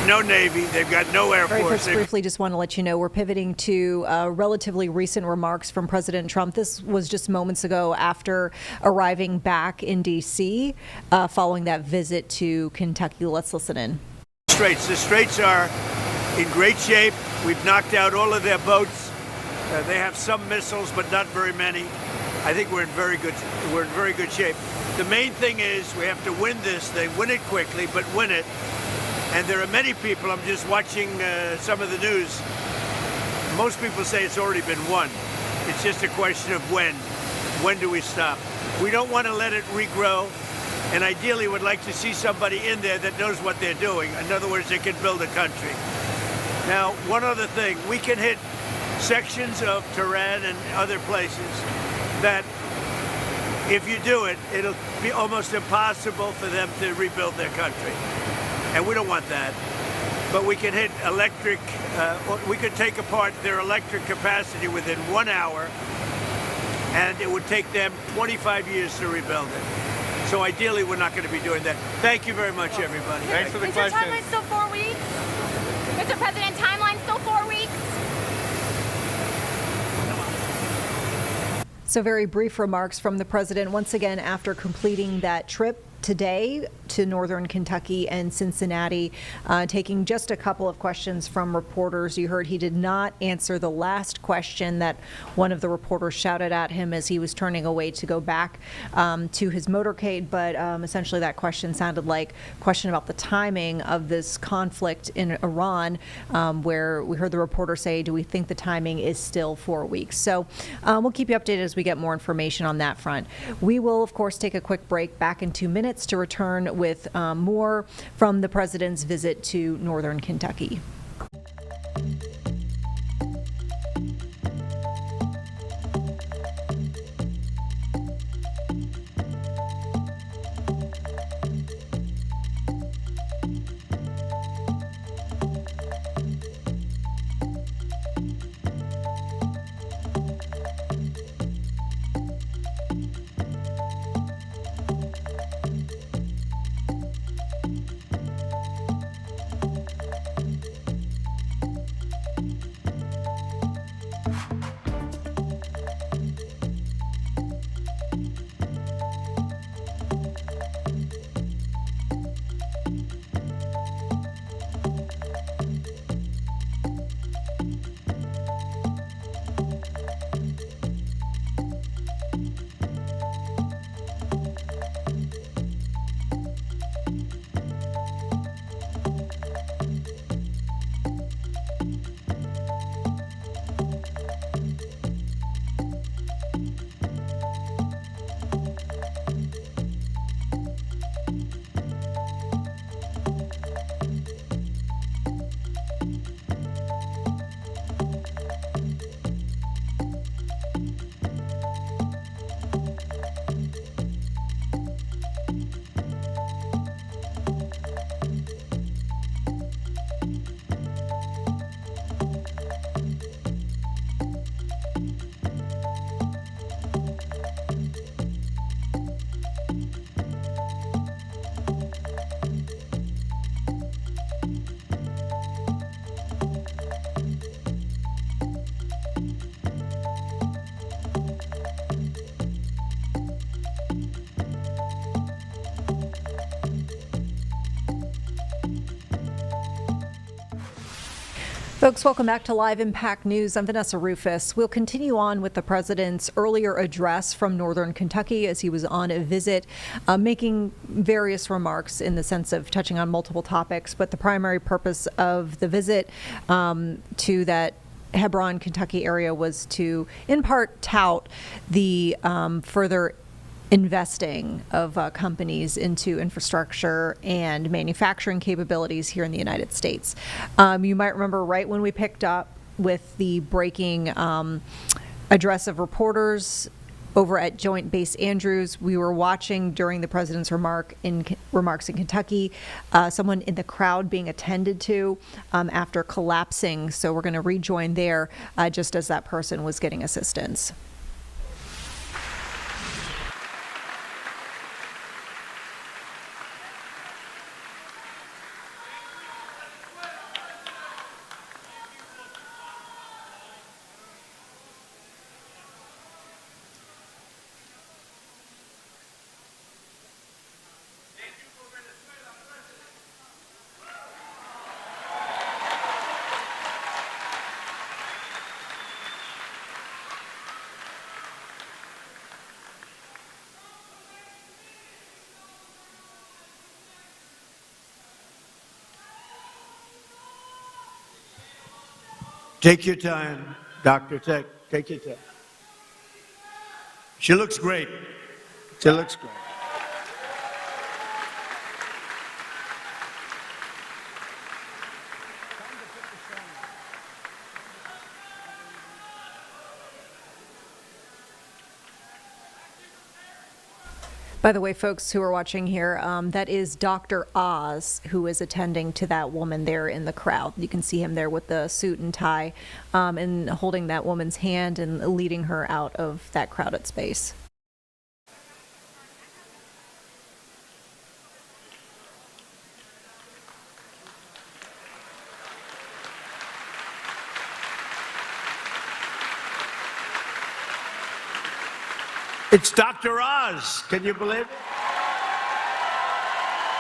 No Navy, they've got no Air Very Force. briefly, just want to let you know we're pivoting to relatively recent remarks from President Trump. This was just moments ago after arriving back in D.C. Following that visit to Kentucky. Let's listen in. The straits are in great shape. We've knocked out all of their boats. They have some missiles, but not very many. I think we're in very good shape. The main thing is we have to win this. They win it quickly, but win it. And there are many people, I'm just watching some of the news, most people say it's already been won. It's just a question of when. When do we stop? We don't want to let it regrow, and ideally would like to see somebody in there that knows what they're doing. In other words, they can build a country. Now, one other thing, we can hit sections of Tehran and other places that if you do it, it'll be almost impossible for them to rebuild their country. And we don't want that. But we can hit electric, we could take apart their electric capacity within 1 hour, and it would take them 25 years to rebuild it. So ideally, we're not going to be doing that. Thank you very much, everybody. Thanks for the question. Is your timeline still 4 weeks? Mr. President, timeline still 4 weeks? So very brief remarks from the president once again after completing that trip today to northern Kentucky and Cincinnati, taking just a couple of questions from reporters. You heard he did not answer the last question that one of the reporters shouted at him as he was turning away to go back to his motorcade, but essentially that question sounded like a question about the timing of this conflict in Iran, where we heard the reporter say, do we think the timing is still 4 weeks? So we'll keep you updated as we get more information on that front. We will, of course, take a quick break, back in 2 minutes to return with more from the president's visit to northern Kentucky. Folks, welcome back to Live Impact News. I'm Vanessa Rufus. We'll continue on with the president's earlier address from northern Kentucky as he was on a visit, making various remarks in the sense of touching on multiple topics. But the primary purpose of the visit to that Hebron, Kentucky area was to, in part, tout the further investing of companies into infrastructure and manufacturing capabilities here in the United States. You might remember right when we picked up with the breaking address of reporters over at Joint Base Andrews, we were watching during the president's remarks in Kentucky, someone in the crowd being attended to after collapsing. So we're going to rejoin there just as that person was getting assistance. Take your time, Doctor. Take your time. She looks great. She looks great. By the way, folks who are watching here, that is Dr. Oz, who is attending to that woman there in the crowd. You can see him there with the suit and tie and holding that woman's hand and leading her out of that crowded space. It's Dr. Oz. Can you believe it?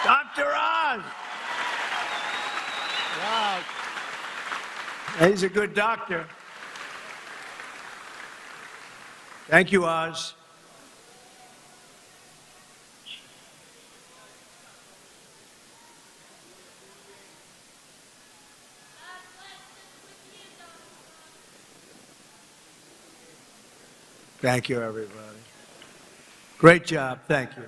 Dr. Oz. Wow. He's a good doctor. Thank you, Oz. Thank you, everybody. Great job. Thank you.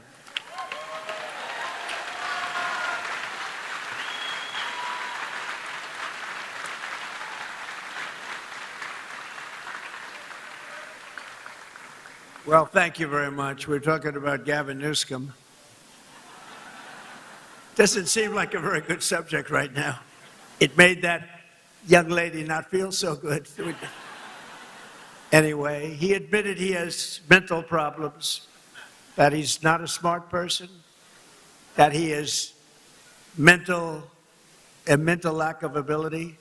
Well, thank you very much. We're talking about Gavin Newsom. Doesn't seem like a very good subject right now. It made that young lady not feel so good. Anyway, he admitted he has mental problems, that he's not a smart person, that he is a mental lack of ability.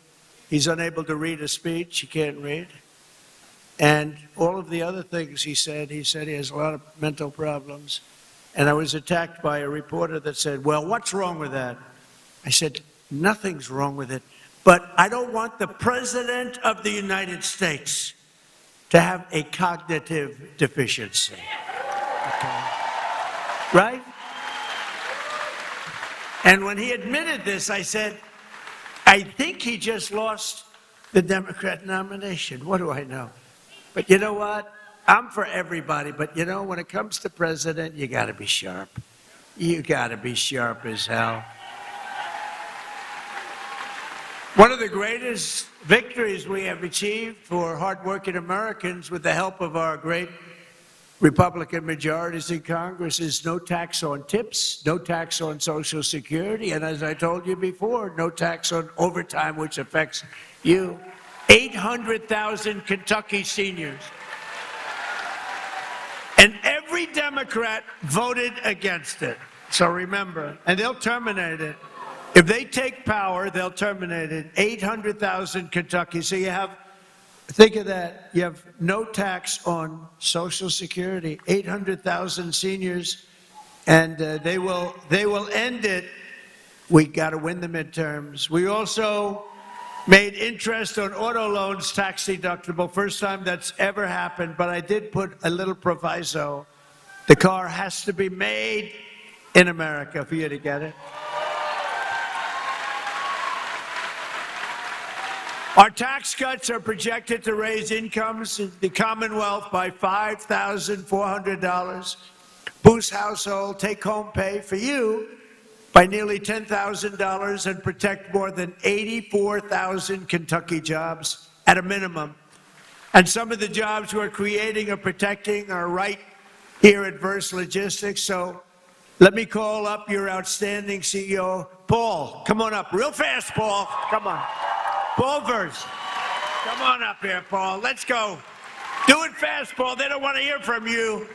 He's unable to read a speech. He can't read. And all of the other things he said he has a lot of mental problems. And I was attacked by a reporter that said, well, what's wrong with that? I said, nothing's wrong with it. But I don't want the President of the United States to have a cognitive deficiency. Okay. Right? And when he admitted this, I said, I think he just lost the Democrat nomination. What do I know? But you know what? I'm for everybody, but you know, when it comes to president, you got to be sharp. You got to be sharp as hell. One of the greatest victories we have achieved for hardworking Americans with the help of our great Republican majorities in Congress is no tax on tips, no tax on Social Security, and as I told you before, no tax on overtime, which affects you. 800,000 Kentucky seniors. And every Democrat voted against it. So remember, and they'll terminate it. If they take power, they'll terminate it. 800,000 Kentucky. So you have, think of that, you have no tax on Social Security, 800,000 seniors, and they will end it. We got to win the midterms. We also made interest on auto loans tax deductible. First time that's ever happened, but I did put a little proviso. The car has to be made in America for you to get it. Our tax cuts are projected to raise incomes in the Commonwealth by $5,400, boost household take-home pay for you by nearly $10,000, and protect more than 84,000 Kentucky jobs at a minimum. And some of the jobs we're creating or protecting are right here at Verse Logistics. So let me call up your outstanding CEO, Paul. Come on up real fast, Paul. Come on. Paul Verse. Come on up here, Paul. Let's go. Do it fast, Paul. They don't want to hear from you.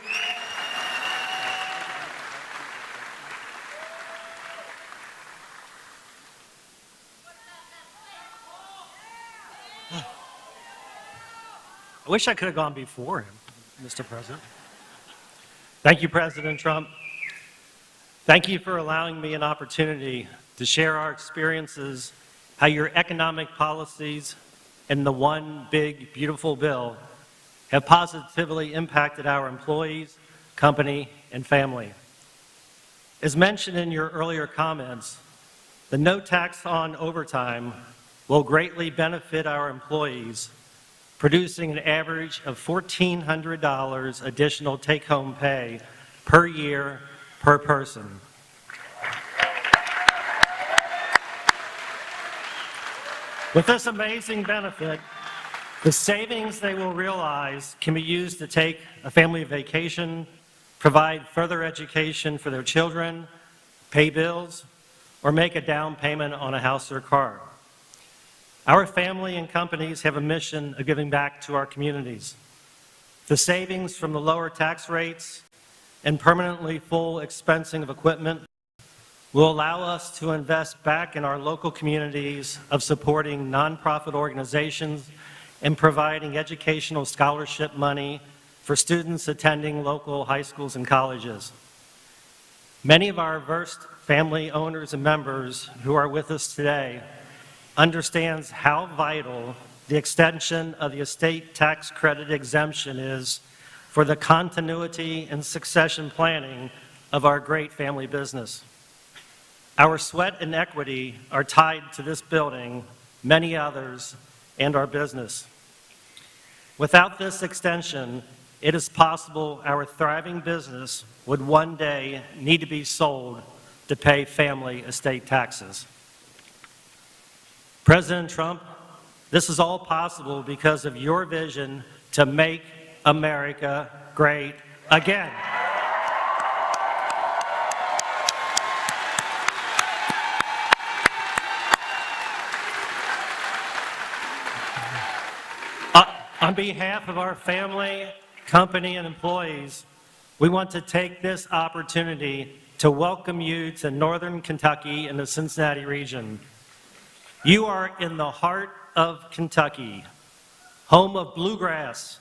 I wish I could have gone before him, Mr. President. Thank you, President Trump. Thank you for allowing me an opportunity to share our experiences, how your economic policies and the one big, beautiful bill have positively impacted our employees, company, and family. As mentioned in your earlier comments, the no tax on overtime will greatly benefit our employees, producing an average of $1,400 additional take-home pay per year per person. With this amazing benefit, the savings they will realize can be used to take a family vacation, provide further education for their children, pay bills, or make a down payment on a house or car. Our family and companies have a mission of giving back to our communities. The savings from the lower tax rates and permanently full expensing of equipment will allow us to invest back in our local communities of supporting nonprofit organizations and providing educational scholarship money for students attending local high schools and colleges. Many of our Verse family owners and members who are with us today understands how vital the extension of the estate tax credit exemption is for the continuity and succession planning of our great family business. Our sweat and equity are tied to this building, many others, and our business. Without this extension, it is possible our thriving business would one day need to be sold to pay family estate taxes. President Trump, this is all possible because of your vision to make America great again. On behalf of our family, company, and employees, we want to take this opportunity to welcome you to Northern Kentucky and the Cincinnati region. You are in the heart of Kentucky, home of bluegrass,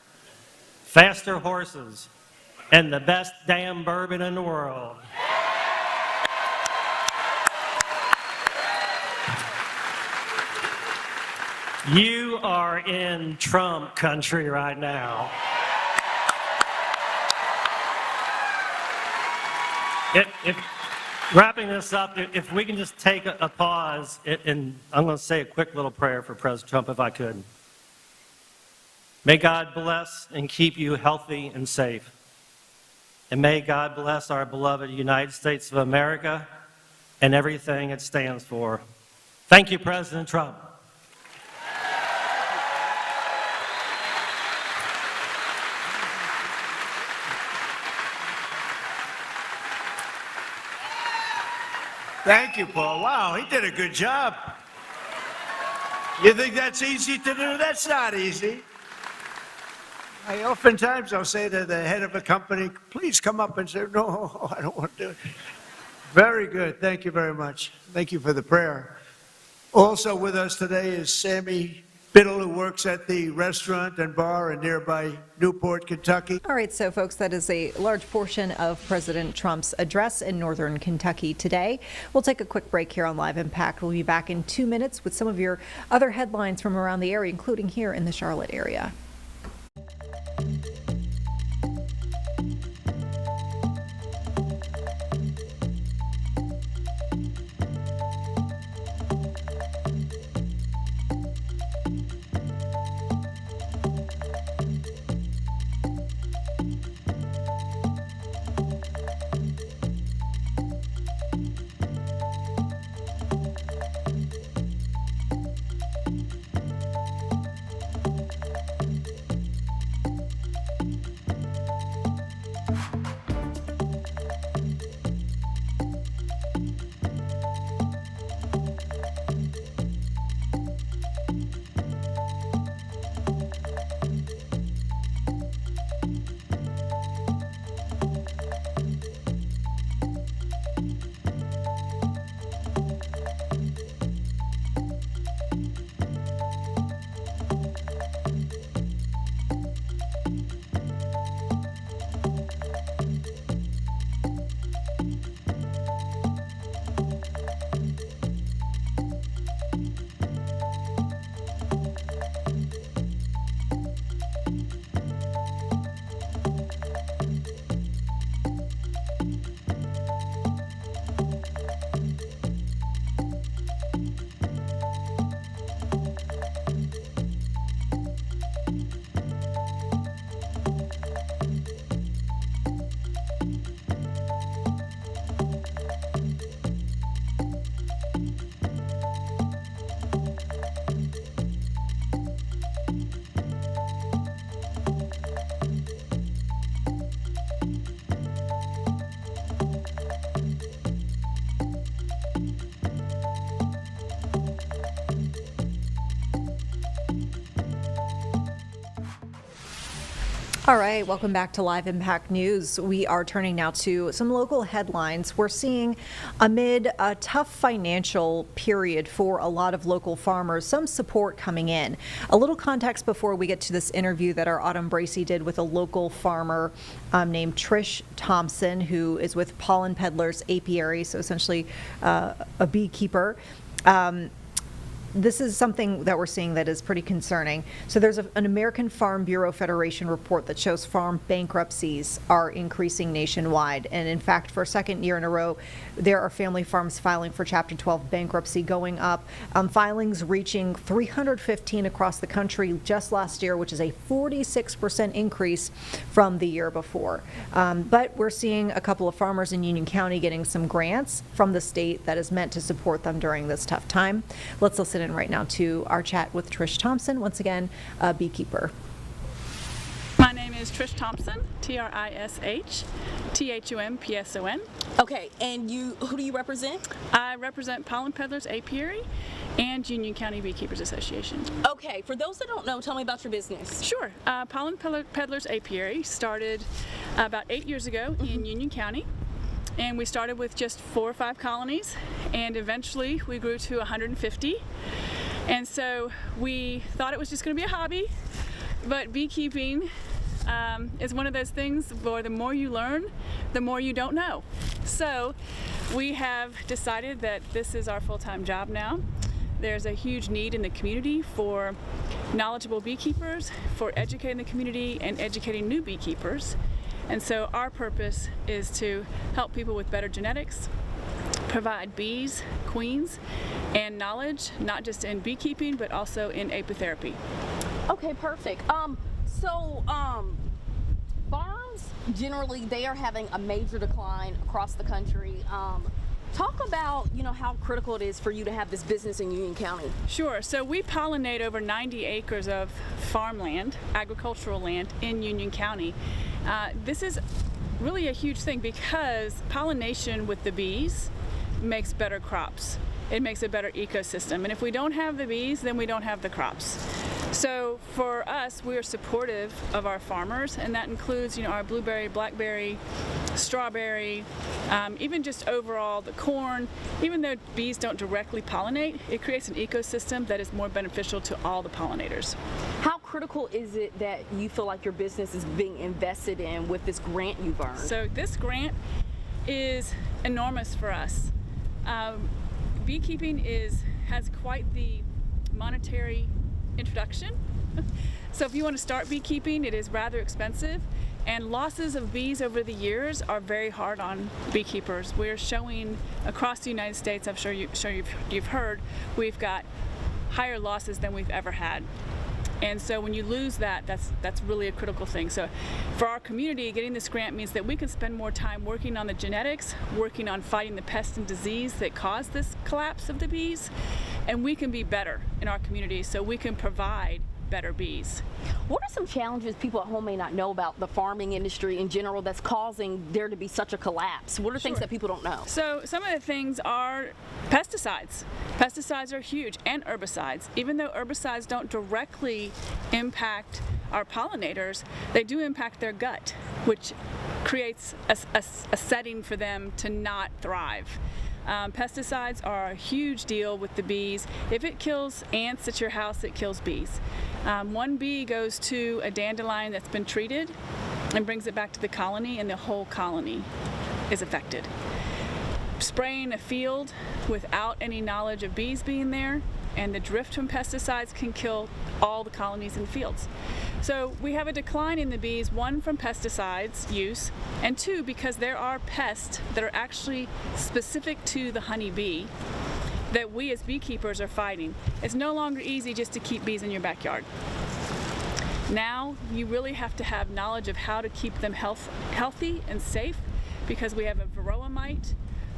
faster horses, and the best damn bourbon in the world. You are in Trump country right now. Wrapping this up, if we can just take a pause, and I'm going to say a quick little prayer for President Trump, if I could. May God bless and keep you healthy and safe. And may God bless our beloved United States of America and everything it stands for. Thank you, President Trump. Thank you, Paul. Wow, he did a good job. You think that's easy to do? That's not easy. Oftentimes I'll say to the head of a company, please come up and say, no, I don't want to do it. Very good. Thank you very much. Thank you for the prayer. Also with us today is Sammy Biddle, who works at the restaurant and bar in nearby Newport, Kentucky. All right, so folks, that is a large portion of President Trump's address in northern Kentucky today. We'll take a quick break here on Live Impact. We'll be back in 2 minutes with some of your other headlines from around the area, including here in the Charlotte area. All right, welcome back to Live Impact News. We are turning now to some local headlines. We're seeing, amid a tough financial period for a lot of local farmers, some support coming in. A little context before we get to this interview that our Autumn Bracey did with a local farmer named Trish Thompson, who is with Pollen Peddlers Apiary, so essentially a beekeeper. This is something that we're seeing that is pretty concerning. So there's an American Farm Bureau Federation report that shows farm bankruptcies are increasing nationwide. And in fact, for a second year in a row, there are family farms filing for Chapter 12 bankruptcy, going up. Filings reaching 315 across the country just last year, which is a 46% increase from the year before. But we're seeing a couple of farmers in Union County getting some grants from the state that is meant to support them during this tough time. Let's listen in right now to our chat with Trish Thompson, once again, a beekeeper. My name is Trish Thompson, TRISH-THUMPSON. Okay, and who do you represent? I represent Pollen Peddlers Apiary and Union County Beekeepers Association. Okay, for those that don't know, tell me about your business. Sure. Pollen Peddlers Apiary started about 8 years ago in Union County. And we started with just 4 or 5 colonies, and eventually we grew to 150. And so we thought it was just going to be a hobby, but beekeeping is one of those things where the more you learn, the more you don't know. So we have decided that this is our full-time job now. There's a huge need in the community for knowledgeable beekeepers, for educating the community and educating new beekeepers. And so our purpose is to help people with better genetics, provide bees, queens, and knowledge, not just in beekeeping, but also in apitherapy. Okay, perfect. Farms, generally, they are having a major decline across the country. Talk about, how critical it is for you to have this business in Union County. Sure. So we pollinate over 90 acres of farmland, agricultural land in Union County. This is really a huge thing because pollination with the bees makes better crops. It makes a better ecosystem. And if we don't have the bees, then we don't have the crops. So for us, we are supportive of our farmers, and that includes, our blueberry, blackberry, strawberry, even just overall the corn. Even though bees don't directly pollinate, it creates an ecosystem that is more beneficial to all the pollinators. How critical is it that you feel like your business is being invested in with this grant you've earned? So this grant is enormous for us. Beekeeping has quite the monetary introduction. So if you want to start beekeeping, it is rather expensive, and losses of bees over the years are very hard on beekeepers. We're showing across the United States, I'm sure you've heard, we've got higher losses than we've ever had. And so when you lose that, that's really a critical thing. So for our community, getting this grant means that we can spend more time working on the genetics, working on fighting the pest and disease that caused this collapse of the bees, and we can be better in our community so we can provide better bees. What are some challenges people at home may not know about the farming industry in general that's causing there to be such a collapse? What are things that people don't know? So some of the things are pesticides. Pesticides are huge, and herbicides. Even though herbicides don't directly impact our pollinators, they do impact their gut, which creates a setting for them to not thrive. Pesticides are a huge deal with the bees. If it kills ants at your house, it kills bees. One bee goes to a dandelion that's been treated and brings it back to the colony, and the whole colony is affected. Spraying a field without any knowledge of bees being there and the drift from pesticides can kill all the colonies in fields. So we have a decline in the bees, one from pesticides use, and two because there are pests that are actually specific to the honeybee that we as beekeepers are fighting. It's no longer easy just to keep bees in your backyard. Now you really have to have knowledge of how to keep them healthy and safe, because we have a varroa mite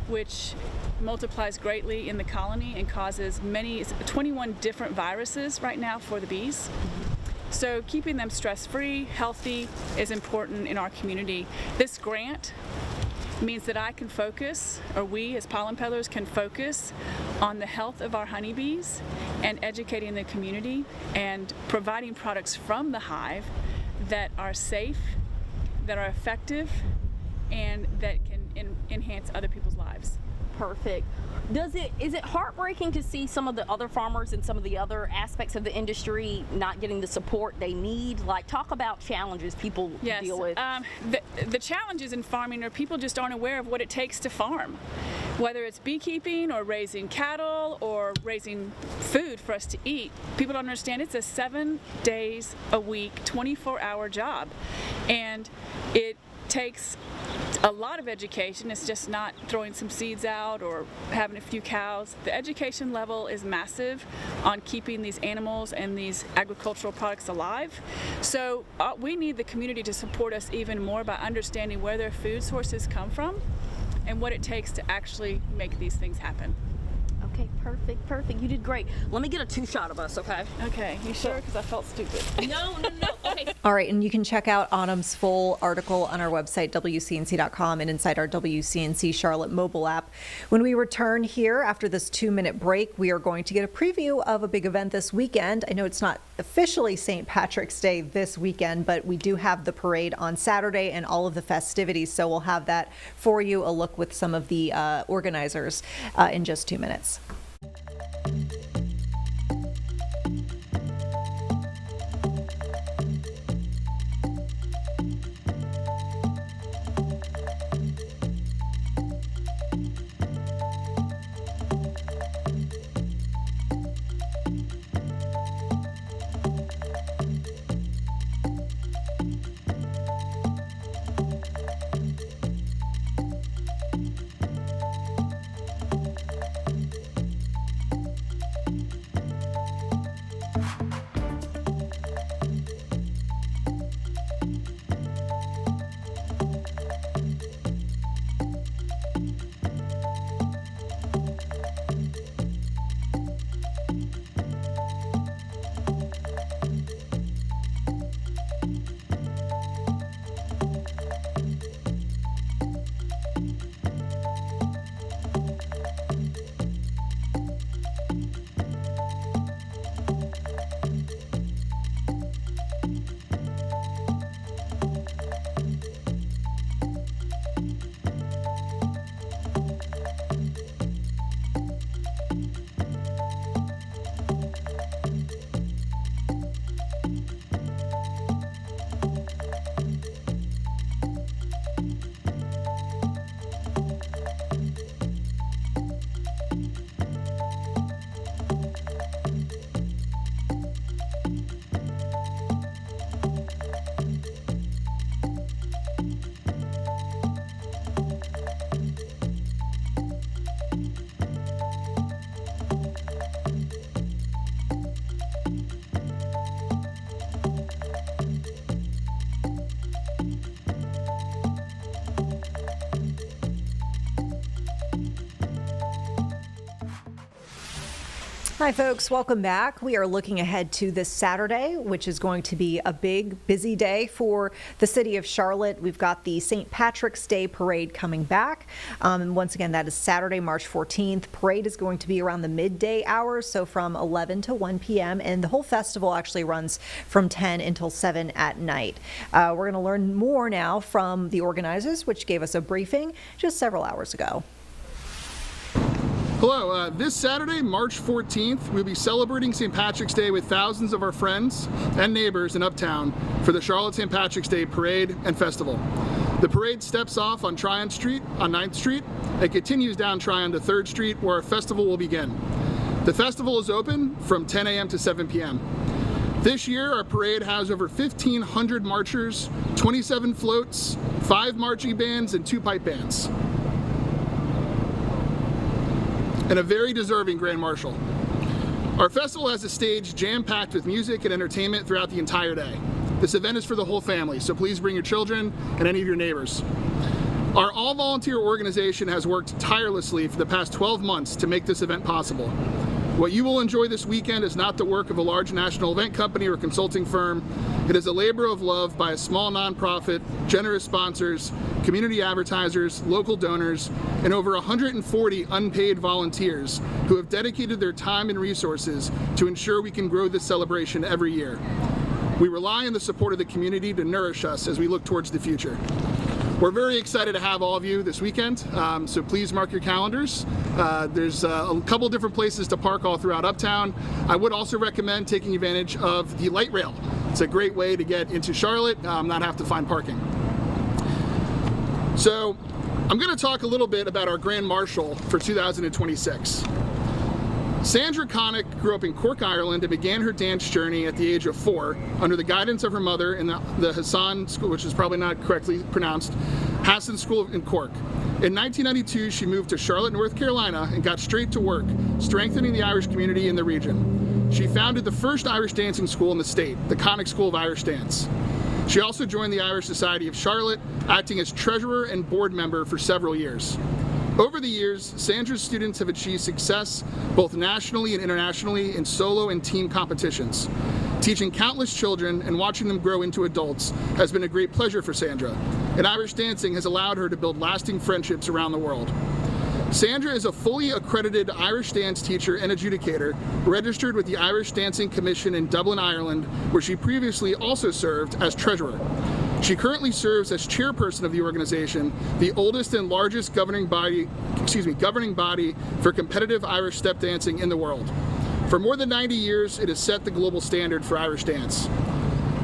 which multiplies greatly in the colony and causes 21 different viruses right now for the bees. So keeping them stress-free, healthy is important in our community. This grant means that I can focus, or we as pollen peddlers can focus on the health of our honeybees and educating the community and providing products from the hive that are safe, that are effective, and that can enhance other people's lives. Perfect. Is it heartbreaking to see some of the other farmers and some of the other aspects of the industry not getting the support they need? Like, talk about challenges people deal with. The challenges in farming are people just aren't aware of what it takes to farm. Whether it's beekeeping or raising cattle or raising food for us to eat, people don't understand it's a 7 days a week, 24-hour job. And it takes a lot of education. It's just not throwing some seeds out or having a few cows. The education level is massive on keeping these animals and these agricultural products alive. So we need the community to support us even more by understanding where their food sources come from and what it takes to actually make these things happen. Okay, perfect. You did great. Let me get a 2-shot of us, okay? Okay, you sure? Because I felt stupid. No. Okay. All right, and you can check out Autumn's full article on our website, WCNC.com, and inside our WCNC Charlotte mobile app. When we return here after this 2-minute break, we are going to get a preview of a big event this weekend. I know it's not officially St. Patrick's Day this weekend, but we do have the parade on Saturday and all of the festivities, so we'll have that for you, a look with some of the organizers in just 2 minutes. Hi, folks. Welcome back. We are looking ahead to this Saturday, which is going to be a big, busy day for the city of Charlotte. We've got the St. Patrick's Day Parade coming back. And once again, that is Saturday, March 14th. Parade is going to be around the midday hours, so from 11 to 1 p.m. And the whole festival actually runs from 10 until 7 at night. We're going to learn more now from the organizers, which gave us a briefing just several hours ago. Hello, this Saturday, March 14th, we'll be celebrating St. Patrick's Day with thousands of our friends and neighbors in Uptown for the Charlotte St. Patrick's Day Parade and Festival. The parade steps off on Tryon Street on 9th Street and continues down Tryon to 3rd Street where our festival will begin. The festival is open from 10 a.m. to 7 p.m. This year, our parade has over 1,500 marchers, 27 floats, 5 marching bands, and 2 pipe bands, and a very deserving Grand Marshal. Our festival has a stage jam-packed with music and entertainment throughout the entire day. This event is for the whole family, so please bring your children and any of your neighbors. Our all-volunteer organization has worked tirelessly for the past 12 months to make this event possible. What you will enjoy this weekend is not the work of a large national event company or consulting firm. It is a labor of love by a small nonprofit, generous sponsors, community advertisers, local donors, and over 140 unpaid volunteers who have dedicated their time and resources to ensure we can grow this celebration every year. We rely on the support of the community to nourish us as we look towards the future. We're very excited to have all of you this weekend, so please mark your calendars. There's a couple different places to park all throughout Uptown. I would also recommend taking advantage of the light rail. It's a great way to get into Charlotte, not have to find parking. So I'm going to talk a little bit about our Grand Marshal for 2026. Sandra Connick grew up in Cork, Ireland, and began her dance journey at the age of 4 under the guidance of her mother in the Hassan School, which is probably not correctly pronounced, Hassan School in Cork. In 1992, she moved to Charlotte, North Carolina, and got straight to work, strengthening the Irish community in the region. She founded the first Irish dancing school in the state, the Connick School of Irish Dance. She also joined the Irish Society of Charlotte, acting as treasurer and board member for several years. Over the years, Sandra's students have achieved success both nationally and internationally in solo and team competitions. Teaching countless children and watching them grow into adults has been a great pleasure for Sandra, and Irish dancing has allowed her to build lasting friendships around the world. Sandra is a fully accredited Irish dance teacher and adjudicator, registered with the Irish Dancing Commission in Dublin, Ireland, where she previously also served as treasurer. She currently serves as chairperson of the organization, the oldest and largest governing body for competitive Irish step dancing in the world. For more than 90 years, it has set the global standard for Irish dance.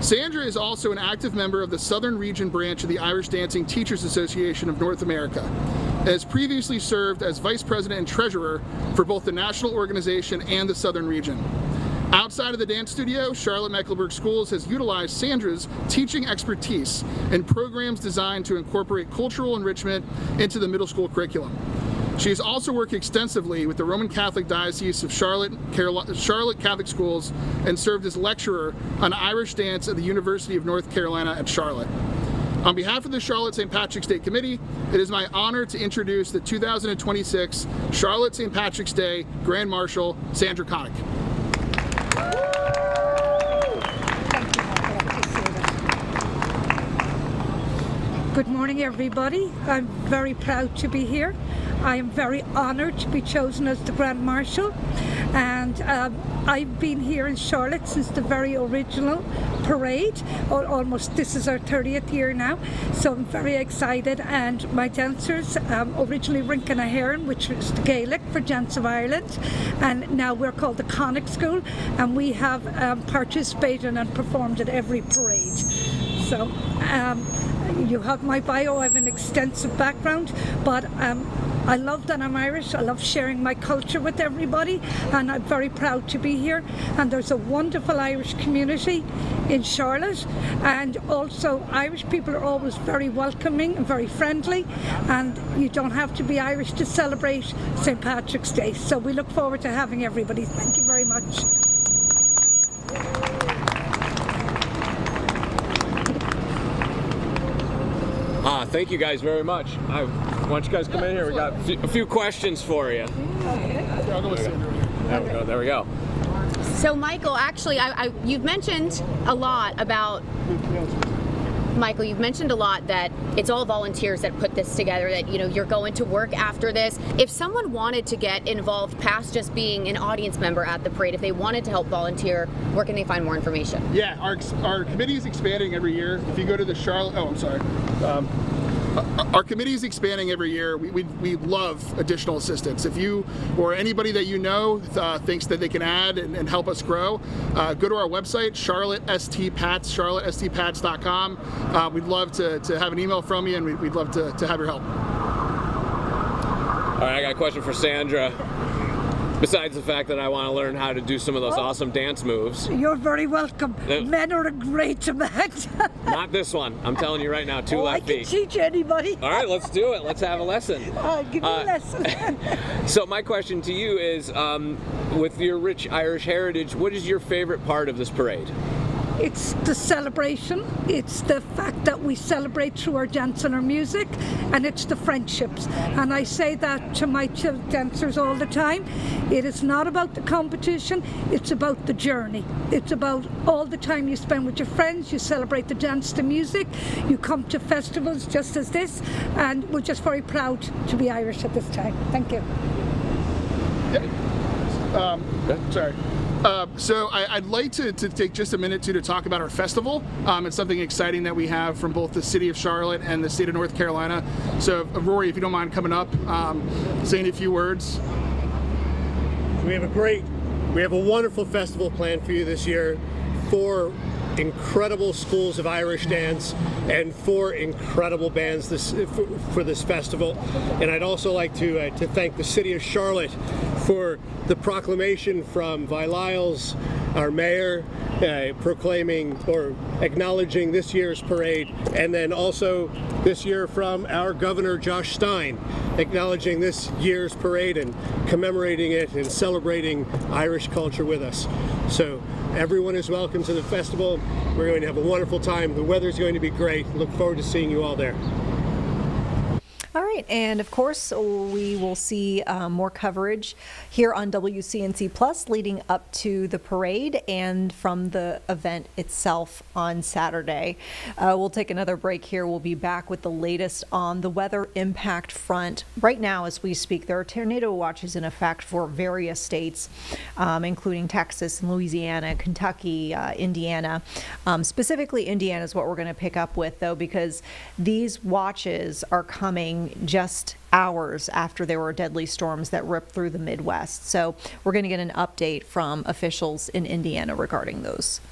Sandra is also an active member of the Southern Region branch of the Irish Dancing Teachers Association of North America, and has previously served as vice president and treasurer for both the national organization and the Southern Region. Outside of the dance studio, Charlotte Mecklenburg Schools has utilized Sandra's teaching expertise in programs designed to incorporate cultural enrichment into the middle school curriculum. She has also worked extensively with the Roman Catholic Diocese of Charlotte Catholic Schools and served as lecturer on Irish dance at the University of North Carolina at Charlotte. On behalf of the Charlotte St. Patrick's Day Committee, it is my honor to introduce the 2026 Charlotte St. Patrick's Day Grand Marshal, Sandra Connick. Good morning, everybody. I'm very proud to be here. I am very honored to be chosen as the Grand Marshal, and I've been here in Charlotte since the very original parade. Almost, this is our 30th year now, so I'm very excited. And my dancers, originally Rinkin a Heron, which is the Gaelic for Gents of Ireland, and now we're called the Connick School, and we have participated and performed at every parade. So you have my bio. I have an extensive background, but I love that I'm Irish. I love sharing my culture with everybody, and I'm very proud to be here. And there's a wonderful Irish community in Charlotte, and also Irish people are always very welcoming and very friendly, and you don't have to be Irish to celebrate St. Patrick's Day. So we look forward to having everybody. Thank you very much. Thank you guys very much. Why don't you guys come in here? We got a few questions for you. Okay. I'll go with Sandra. There we go. So, Michael, actually, you've mentioned a lot about. Michael, you've mentioned a lot that it's all volunteers that put this together, that, you know, you're going to work after this. If someone wanted to get involved past just being an audience member at the parade, if they wanted to help volunteer, where can they find more information? Yeah, our committee is expanding every year. If you go to the Charlotte, our committee is expanding every year. We love additional assistance. If you or anybody that you know thinks that they can add and help us grow, go to our website, charlottestpats.com. We'd love to have an email from you, and we'd love to have your help. All right, I got a question for Sandra. Besides the fact that I want to learn how to do some of those awesome dance moves. You're very welcome. Men are a great amount. Not this one. I'm telling you right now, two left feet. I can teach anybody. All right, let's do it. Let's have a lesson. I'll give you a lesson. So my question to you is, with your rich Irish heritage, what is your favorite part of this parade? It's the celebration. It's the fact that we celebrate through our dance and our music, and it's the friendships. And I say that to my dancers all the time. It is not about the competition, it's about the journey. It's about all the time you spend with your friends, you celebrate the dance, the music, you come to festivals just as this, and we're just very proud to be Irish at this time. Thank you. Sorry. So I'd like to take just a minute to talk about our festival. It's something exciting that we have from both the city of Charlotte and the state of North Carolina. So Rory, if you don't mind coming up, saying a few words. We have a wonderful festival planned for you this year. 4 incredible schools of Irish dance and 4 incredible bands for this festival. And I'd also like to thank the city of Charlotte for the proclamation from Vi Lyles, our mayor, proclaiming or acknowledging this year's parade, and then also this year from our governor Josh Stein, acknowledging this year's parade and commemorating it and celebrating Irish culture with us. So everyone is welcome to the festival. We're going to have a wonderful time. The weather's going to be great. Look forward to seeing you all there. All right, and of course, we will see more coverage here on WCNC Plus leading up to the parade and from the event itself on Saturday. We'll take another break here. We'll be back with the latest on the weather impact front. Right now, as we speak, there are tornado watches in effect for various states, including Texas and Louisiana, Kentucky, Indiana. Specifically, Indiana is what we're going to pick up with, though, because these watches are coming just hours after there were deadly storms that ripped through the Midwest. So we're going to get an update from officials in Indiana regarding those.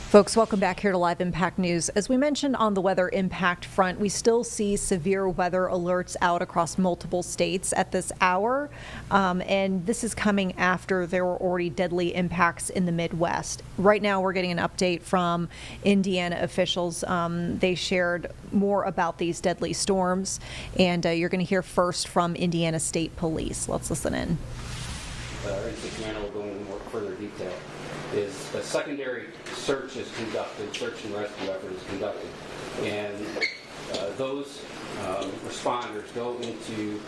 Folks, welcome back here to Live Impact News. As we mentioned on the weather impact front, we still see severe weather alerts out across multiple states at this hour. And this is coming after there were already deadly impacts in the Midwest. Right now, we're getting an update from Indiana officials. They shared more about these deadly storms. And you're going to hear first from Indiana State Police. Let's listen in. Our incident commander will go into more further detail. Is a secondary search is conducted, search and rescue effort is conducted, and those responders go into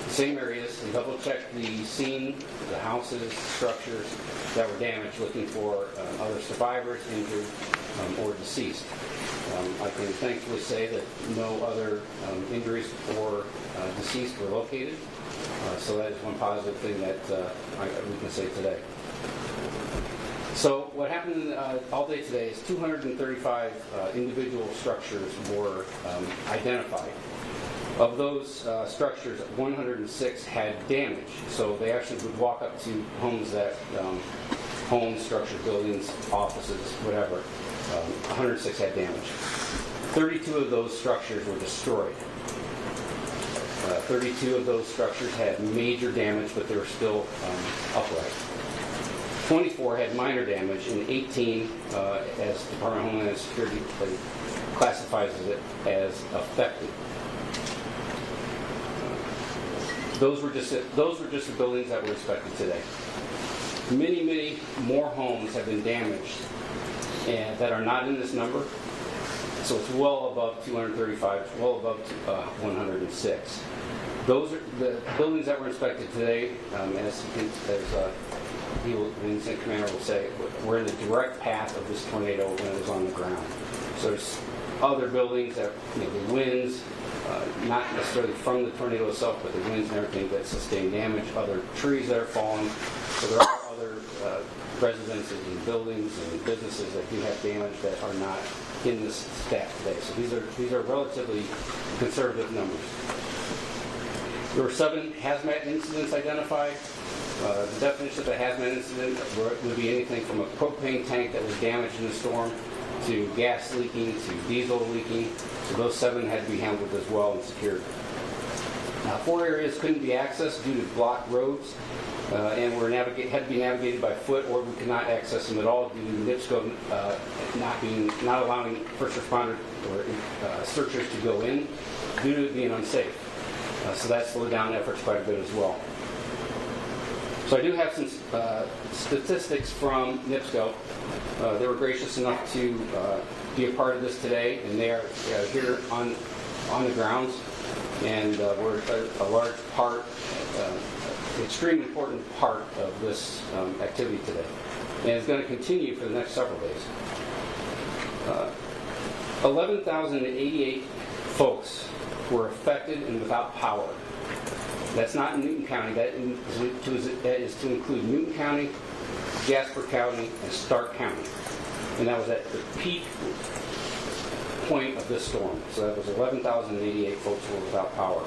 the same areas and double check the scene, the houses, structures that were damaged, looking for other survivors, injured, or deceased. I can thankfully say that no other injuries or deceased were located, so that is one positive thing that we can say today. So what happened all day today is 235 individual structures were identified. Of those structures, 106 had damage. So they actually would walk up to homes that, homes, structures, buildings, offices, whatever. 106 had damage. 32 of those structures were destroyed. 32 of those structures had major damage, but they were still upright. 24 had minor damage, and 18, as Department of Homeland Security classifies it as affected. Those were just the buildings that were inspected today. Many, many more homes have been damaged, and that are not in this number. So it's well above 235, it's well above 106. Those are the buildings that were inspected today, as the incident commander will say, we're in the direct path of this tornado when it was on the ground. So there's other buildings that, the winds, not necessarily from the tornado itself, but the winds and everything that sustained damage, other trees that are falling. So there are other residences and buildings and businesses that do have damage that are not in this stat today. So these are relatively conservative numbers. There were 7 hazmat incidents identified. The definition of a hazmat incident would be anything from a propane tank that was damaged in the storm to gas leaking to diesel leaking. So those 7 had to be handled as well and secured. 4 areas couldn't be accessed due to blocked roads and had to be navigated by foot, or we could not access them at all due to NIPSCO not allowing first responder or searchers to go in due to it being unsafe. So that slowed down efforts quite a bit as well. So I do have some statistics from NIPSCO. They were gracious enough to be a part of this today, and they are here on the grounds, and we're a large part, extremely important part of this activity today. And it's going to continue for the next several days. 11,088 folks were affected and without power. That's not in Newton County. That is to include Newton County, Jasper County, and Stark County. And that was at the peak point of this storm. So that was 11,088 folks who were without power.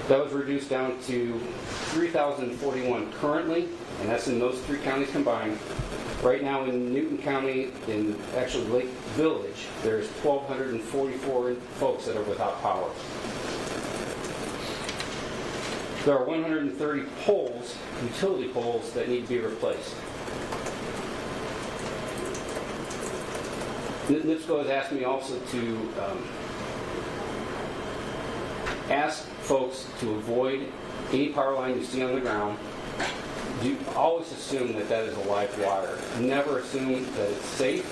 That was reduced down to 3,041 currently, and that's in those 3 counties combined. Right now in Newton County, in actually Lake Village, there's 1,244 folks that are without power. There are 130 poles, utility poles, that need to be replaced. NIPSCO has asked me also to ask folks to avoid any power line you see on the ground. You always assume that that is a live wire. Never assume that it's safe.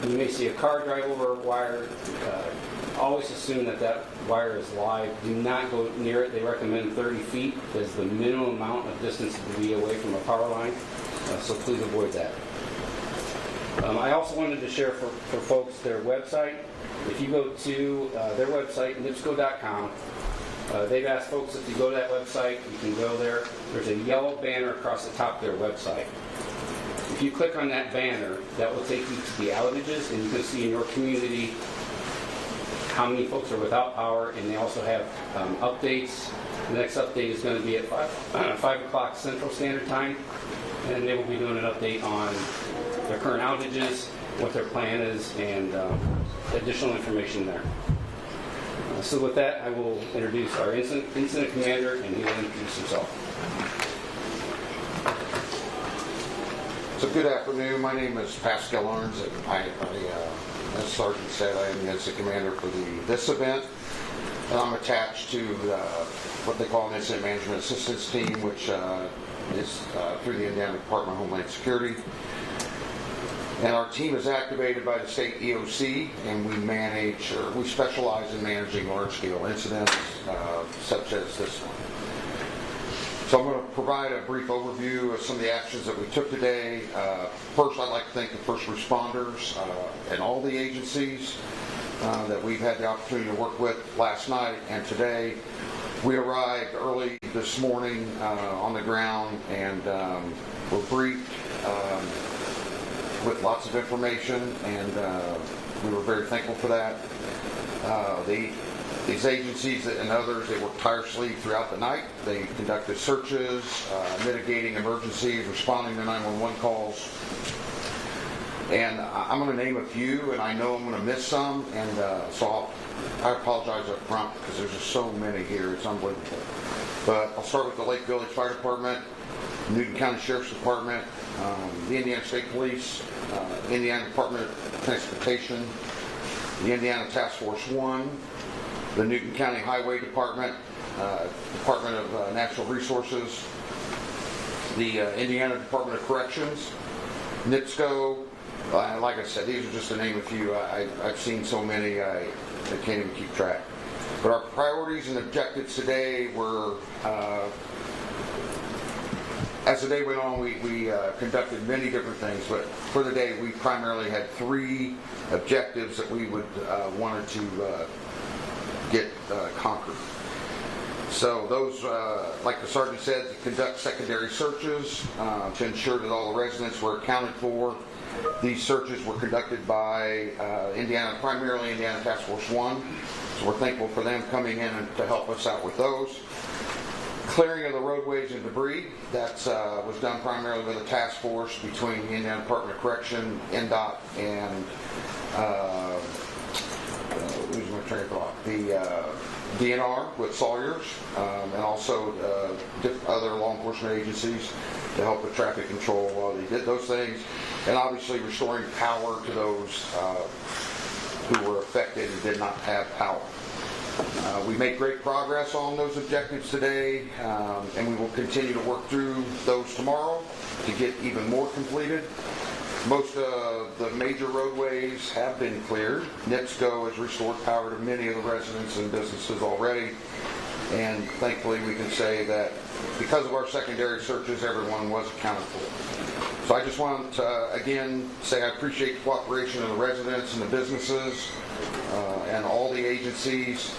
You may see a car drive over a wire. Always assume that that wire is live. Do not go near it. They recommend 30 feet as the minimum amount of distance to be away from a power line. So please avoid that. I also wanted to share for folks their website. If you go to their website, nipsco.com, they've asked folks if you go to that website, you can go there. There's a yellow banner across the top of their website. If you click on that banner, that will take you to the outages, and you can see in your community how many folks are without power, and they also have updates. The next update is going to be at 5 o'clock Central Standard Time, and they will be doing an update on their current outages, what their plan is, and additional information there. So with that, I will introduce our incident commander, and he will introduce himself. So good afternoon. My name is Pascal Arns, and as Sergeant said, I am the incident commander for this event. And I'm attached to what they call an incident management assistance team, which is through the Indiana Department of Homeland Security. And our team is activated by the state EOC, and we specialize in managing large-scale incidents such as this one. So I'm going to provide a brief overview of some of the actions that we took today. First, I'd like to thank the first responders and all the agencies that we've had the opportunity to work with last night and today. We arrived early this morning on the ground and were briefed with lots of information, and we were very thankful for that. These agencies and others, they worked tirelessly throughout the night. They conducted searches, mitigating emergencies, responding to 911 calls. And I'm going to name a few, and I know I'm going to miss some, and so I apologize up front because there's just so many here. It's unbelievable. But I'll start with the Lake Village Fire Department, Newton County Sheriff's Department, the Indiana State Police, Indiana Department of Transportation, the Indiana Task Force 1, the Newton County Highway Department, Department of Natural Resources, the Indiana Department of Corrections, NITSCO. Like I said, these are just to name a few. I've seen so many I can't even keep track. But our priorities and objectives today were, as the day went on, we conducted many different things, but for the day we primarily had 3 objectives that we wanted to get conquered. So those, like the sergeant said, to conduct secondary searches to ensure that all the residents were accounted for. These searches were conducted by primarily Indiana Task Force 1, so we're thankful for them coming in and to help us out with those. Clearing of the roadways and debris, that was done primarily with a task force between the Indiana Department of Correction, NDOT, and losing my train of thought, the DNR with Sawyers, and also other law enforcement agencies to help with traffic control while they did those things, and obviously restoring power to those who were affected and did not have power. We made great progress on those objectives today, and we will continue to work through those tomorrow to get even more completed. Most of the major roadways have been cleared. NITSCO has restored power to many of the residents and businesses already, and thankfully we can say that because of our secondary searches, everyone was accounted for. So I just want to again say I appreciate the cooperation of the residents and the businesses and all the agencies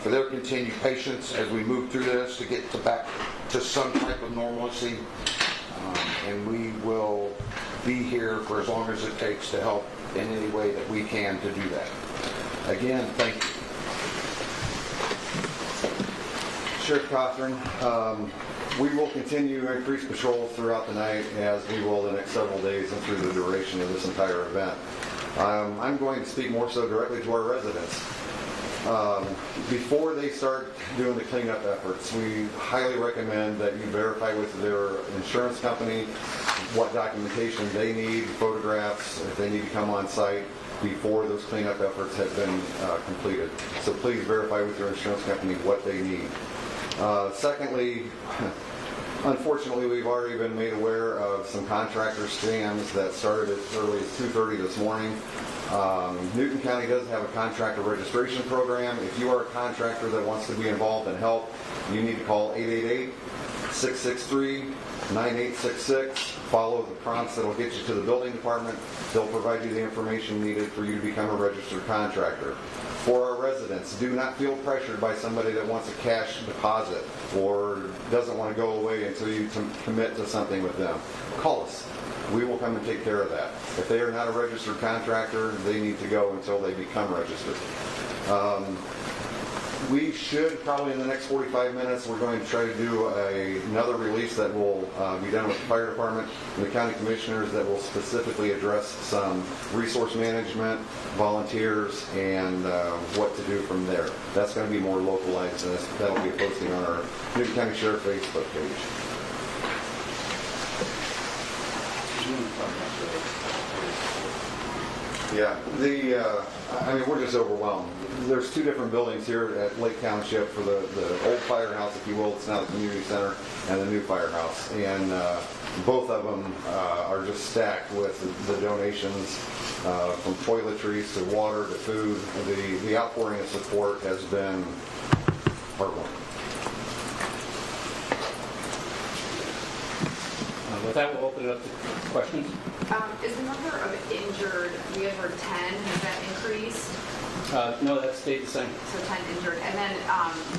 for their continued patience as we move through this to get back to some type of normalcy, and we will be here for as long as it takes to help in any way that we can to do that. Again, thank you. Sheriff Cothran, we will continue to increase patrols throughout the night, as we will the next several days and through the duration of this entire event. I'm going to speak more so directly to our residents. Before they start doing the cleanup efforts, we highly recommend that you verify with their insurance company what documentation they need, photographs, if they need to come on site before those cleanup efforts have been completed. So please verify with your insurance company what they need. Secondly, unfortunately, we've already been made aware of some contractor scams that started as early as 2:30 this morning. Newton County does have a contractor registration program. If you are a contractor that wants to be involved and help, you need to call 888-663-9866. Follow the prompts that will get you to the building department. They'll provide you the information needed for you to become a registered contractor. For our residents, do not feel pressured by somebody that wants a cash deposit or doesn't want to go away until you commit to something with them. Call us. We will come and take care of that. If they are not a registered contractor, they need to go until they become registered. We should probably in the next 45 minutes, we're going to try to do another release that will be done with the fire department and the county commissioners that will specifically address some resource management, volunteers, and what to do from there. That's going to be more localized, and that'll be a posting on our Newton County Sheriff Facebook page. Yeah, I mean, we're just overwhelmed. There's two different buildings here at Lake Township for the old firehouse, if you will. It's now the community center, and the new firehouse. And both of them are just stacked with the donations from toiletries to water to food. The outpouring of support has been heartwarming. With that, we'll open it up to questions. Is the number of injured, we had heard 10, has that increased? No, that stayed the same. So 10 injured. And then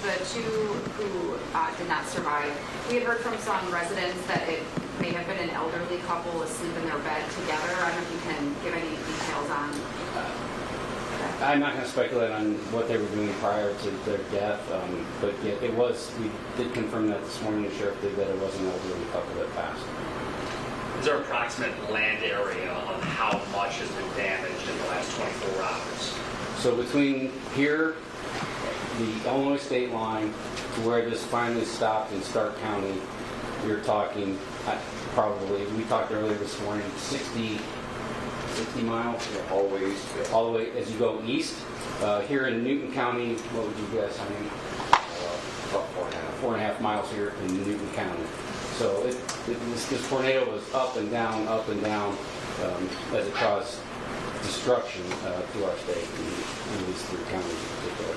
the two who did not survive, we had heard from some residents that it may have been an elderly couple asleep in their bed together. I don't know if you can give any details on that. I'm not going to speculate on what they were doing prior to their death, but yeah, it was, we did confirm that this morning, the sheriff did, that it was an elderly couple that passed. Is there an approximate land area on how much has been damaged in the last 24 hours? So between here, the Illinois state line, to where this finally stopped in Stark County, you're talking probably, we talked earlier this morning, 60 miles? Yeah, all the way east. Yeah. All the way as you go east. Here in Newton County, what would you guess? I mean, About 4.5 miles here in Newton County. So this tornado was up and down, as it caused destruction to our state in these three counties in particular.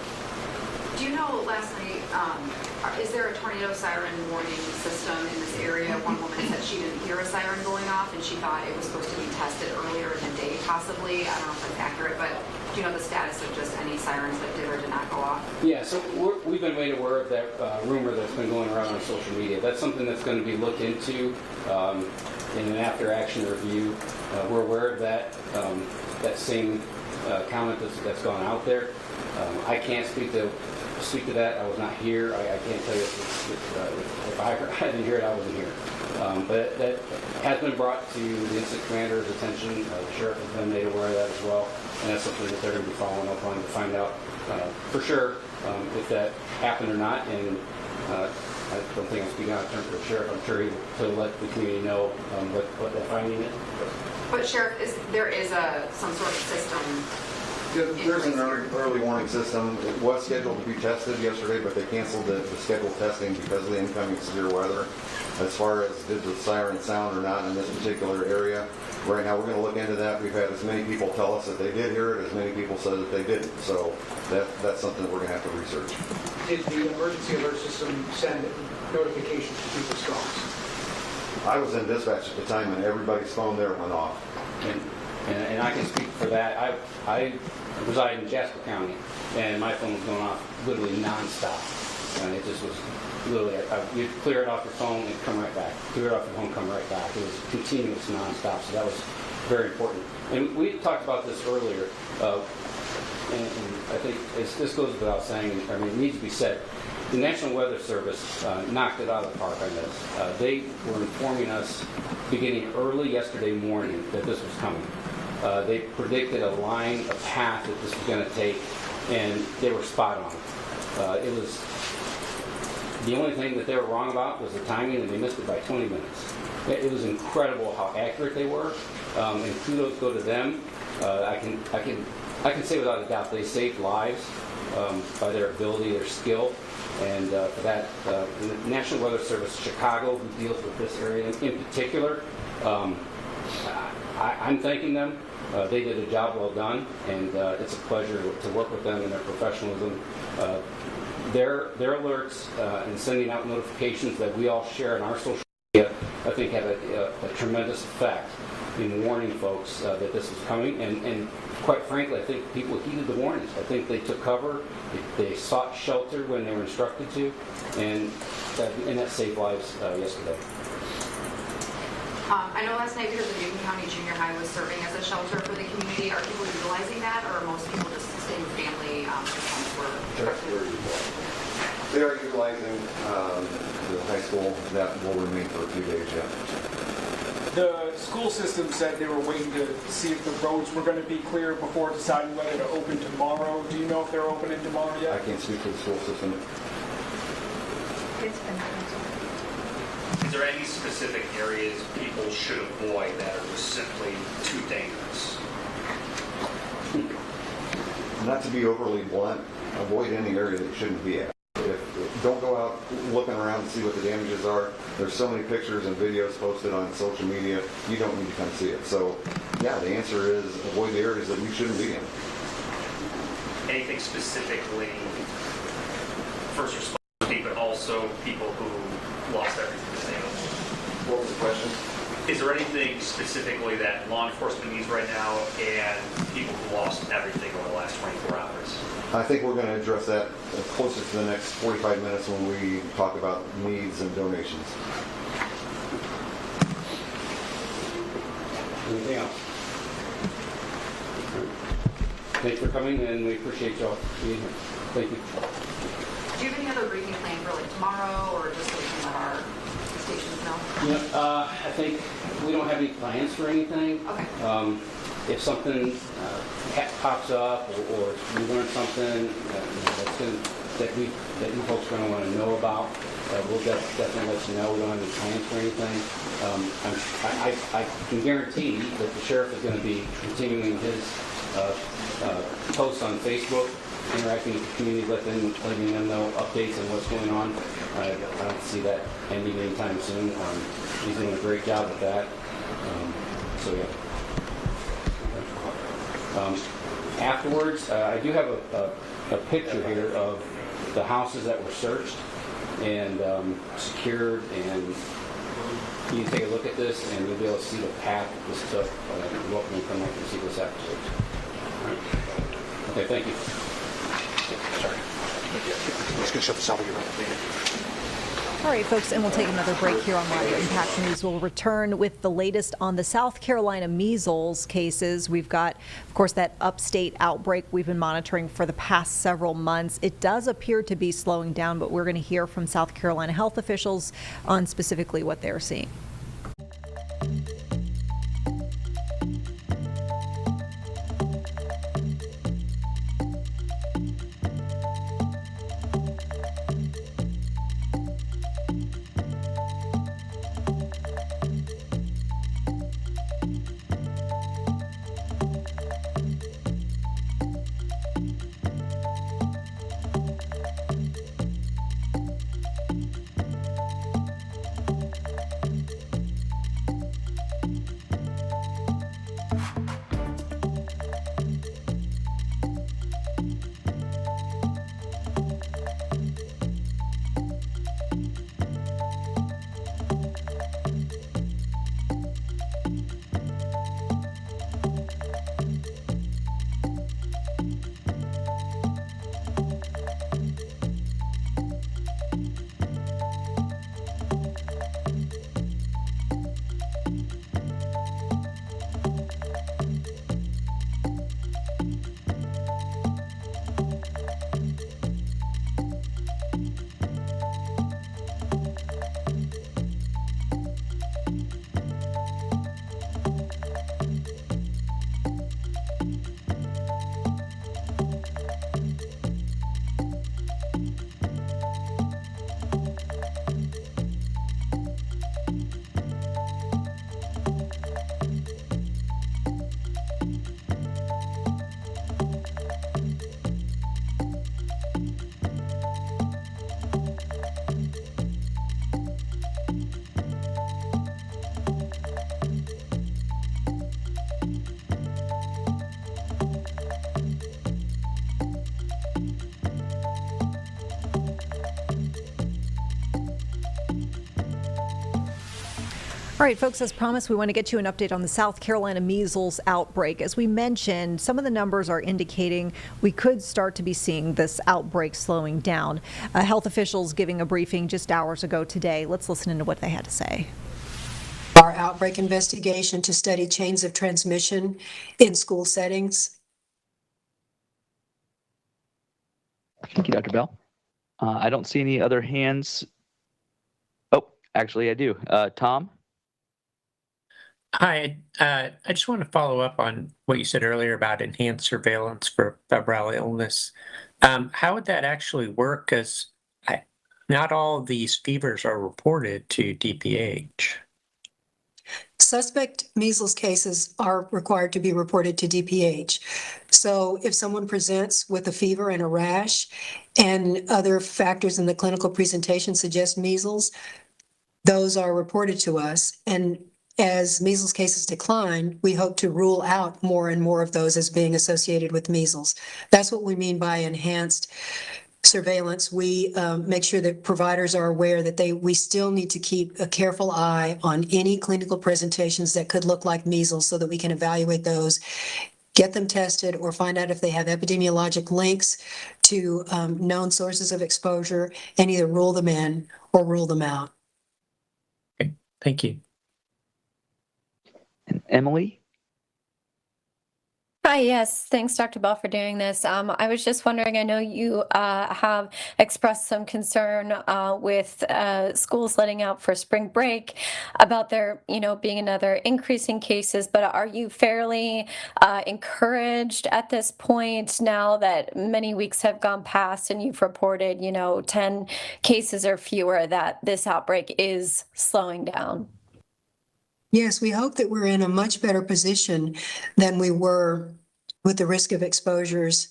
Do you know, last night, is there a tornado siren warning system in this area? One woman said she didn't hear a siren going off and she thought it was supposed to be tested earlier in the day, possibly. I don't know if that's accurate, but do you know the status of just any sirens that did or did not go off? Yeah, so we've been made aware of that rumor that's been going around on social media. That's something that's going to be looked into in an after-action review. We're aware of that same comment that's gone out there. I can't speak to that. I was not here. I can't tell you if I didn't hear it, I wasn't here. But that has been brought to the incident commander's attention. The sheriff has been made aware of that as well. And that's something that they're going to be following up on to find out for sure if that happened or not. And I don't think I'm speaking out of turn for the sheriff. I'm sure he'll let the community know what that finding is. But Sheriff, there is some sort of system. Yeah, there's an early warning system. It was scheduled to be tested yesterday, but they canceled the scheduled testing because of the incoming severe weather. As far as did the siren sound or not in this particular area, right now we're going to look into that. We've had as many people tell us that they did hear it, as many people said that they didn't. So that's something that we're going to have to research. Did the emergency alert system send notifications to people's phones? I was in dispatch at the time, and everybody's phone there went off. And I can speak for that. I reside in Jasper County, and my phone was going off literally nonstop. And it just was literally, you'd clear it off your phone and come right back. Clear it off your phone, come right back. It was continuous nonstop, so that was very important. And we talked about this earlier, and I think this goes without saying, I mean, it needs to be said. The National Weather Service knocked it out of the park on this. They were informing us beginning early yesterday morning that this was coming. They predicted a line, a path that this was going to take, and they were spot on. It was the only thing that they were wrong about was the timing, and they missed it by 20 minutes. It was incredible how accurate they were, and kudos go to them. I can say without a doubt they saved lives by their ability, their skill. And for that, the National Weather Service, Chicago, who deals with this area in particular, I'm thanking them. They did a job well done, and it's a pleasure to work with them and their professionalism. Their alerts and sending out notifications that we all share on our social media, I think, had a tremendous effect in warning folks that this was coming. And quite frankly, I think people heeded the warnings. I think they took cover. They sought shelter when they were instructed to, and that saved lives yesterday. I know last night we heard the Newton County Junior High was serving as a shelter for the community. Are people utilizing that, or are most people just staying with family? They are utilizing the high school. That will remain for a few days yet. The school system said they were waiting to see if the roads were going to be clear before deciding whether to open tomorrow. Do you know if they're opening tomorrow yet? I can't speak for the school system. Is there any specific areas people should avoid that are just simply too dangerous? Not to be overly blunt, avoid any area that you shouldn't be at. Don't go out looking around to see what the damages are. There's so many pictures and videos posted on social media. You don't need to come see it. So, yeah, the answer is avoid the areas that you shouldn't be in. Anything specifically first responders, but also people who lost everything today? What was the question? Is there anything specifically that law enforcement needs right now and people who lost everything over the last 24 hours? I think we're going to address that closer to the next 45 minutes when we talk about needs and donations. Anything else? Thanks for coming, and we appreciate y'all being here. Thank you. Do you have any other briefing planned for like tomorrow, or just so we can let our stations know? I think we don't have any plans for anything. Okay. If something pops up or we learn something that you folks are going to want to know about, we'll definitely let you know. We don't have any plans for anything. I can guarantee that the sheriff is going to be continuing his posts on Facebook, interacting with the community, letting them know updates on what's going on. I don't see that ending anytime soon. He's doing a great job with that. So yeah. Afterwards, I do have a picture here of the houses that were searched and secured, and you can take a look at this and you'll be able to see the path this took. You're welcome to come up and see this afterwards. All right. Okay, thank you. Sorry. I'm just going to shut this off of your right. All right, folks, and we'll take another break here on Live Impact News. We'll return with the latest on the South Carolina measles cases. We've got, of course, that upstate outbreak we've been monitoring for the past several months. It does appear to be slowing down, but we're going to hear from South Carolina health officials on specifically what they're seeing. All right, folks, as promised, we want to get you an update on the South Carolina measles outbreak. As we mentioned, some of the numbers are indicating we could start to be seeing this outbreak slowing down. Health officials giving a briefing just hours ago today. Let's listen into what they had to say. Our outbreak investigation to study chains of transmission in school settings. Thank you, Dr. Bell. I don't see any other hands. Oh, actually, I do. Tom? Hi, I just want to follow up on what you said earlier about enhanced surveillance for febrile illness. How would that actually work? Because not all of these fevers are reported to DPH. Suspect measles cases are required to be reported to DPH. So if someone presents with a fever and a rash and other factors in the clinical presentation suggest measles, those are reported to us. And as measles cases decline, we hope to rule out more and more of those as being associated with measles. That's what we mean by enhanced surveillance. We make sure that providers are aware that we still need to keep a careful eye on any clinical presentations that could look like measles so that we can evaluate those, get them tested, or find out if they have epidemiologic links to known sources of exposure, and either rule them in or rule them out. Okay, thank you. And Emily? Hi, yes. Thanks, Dr. Bell, for doing this. I was just wondering, I know you have expressed some concern with schools letting out for spring break about there, being another increase in cases, but are you fairly encouraged at this point now that many weeks have gone past and you've reported, 10 cases or fewer, that this outbreak is slowing down? Yes, we hope that we're in a much better position than we were with the risk of exposures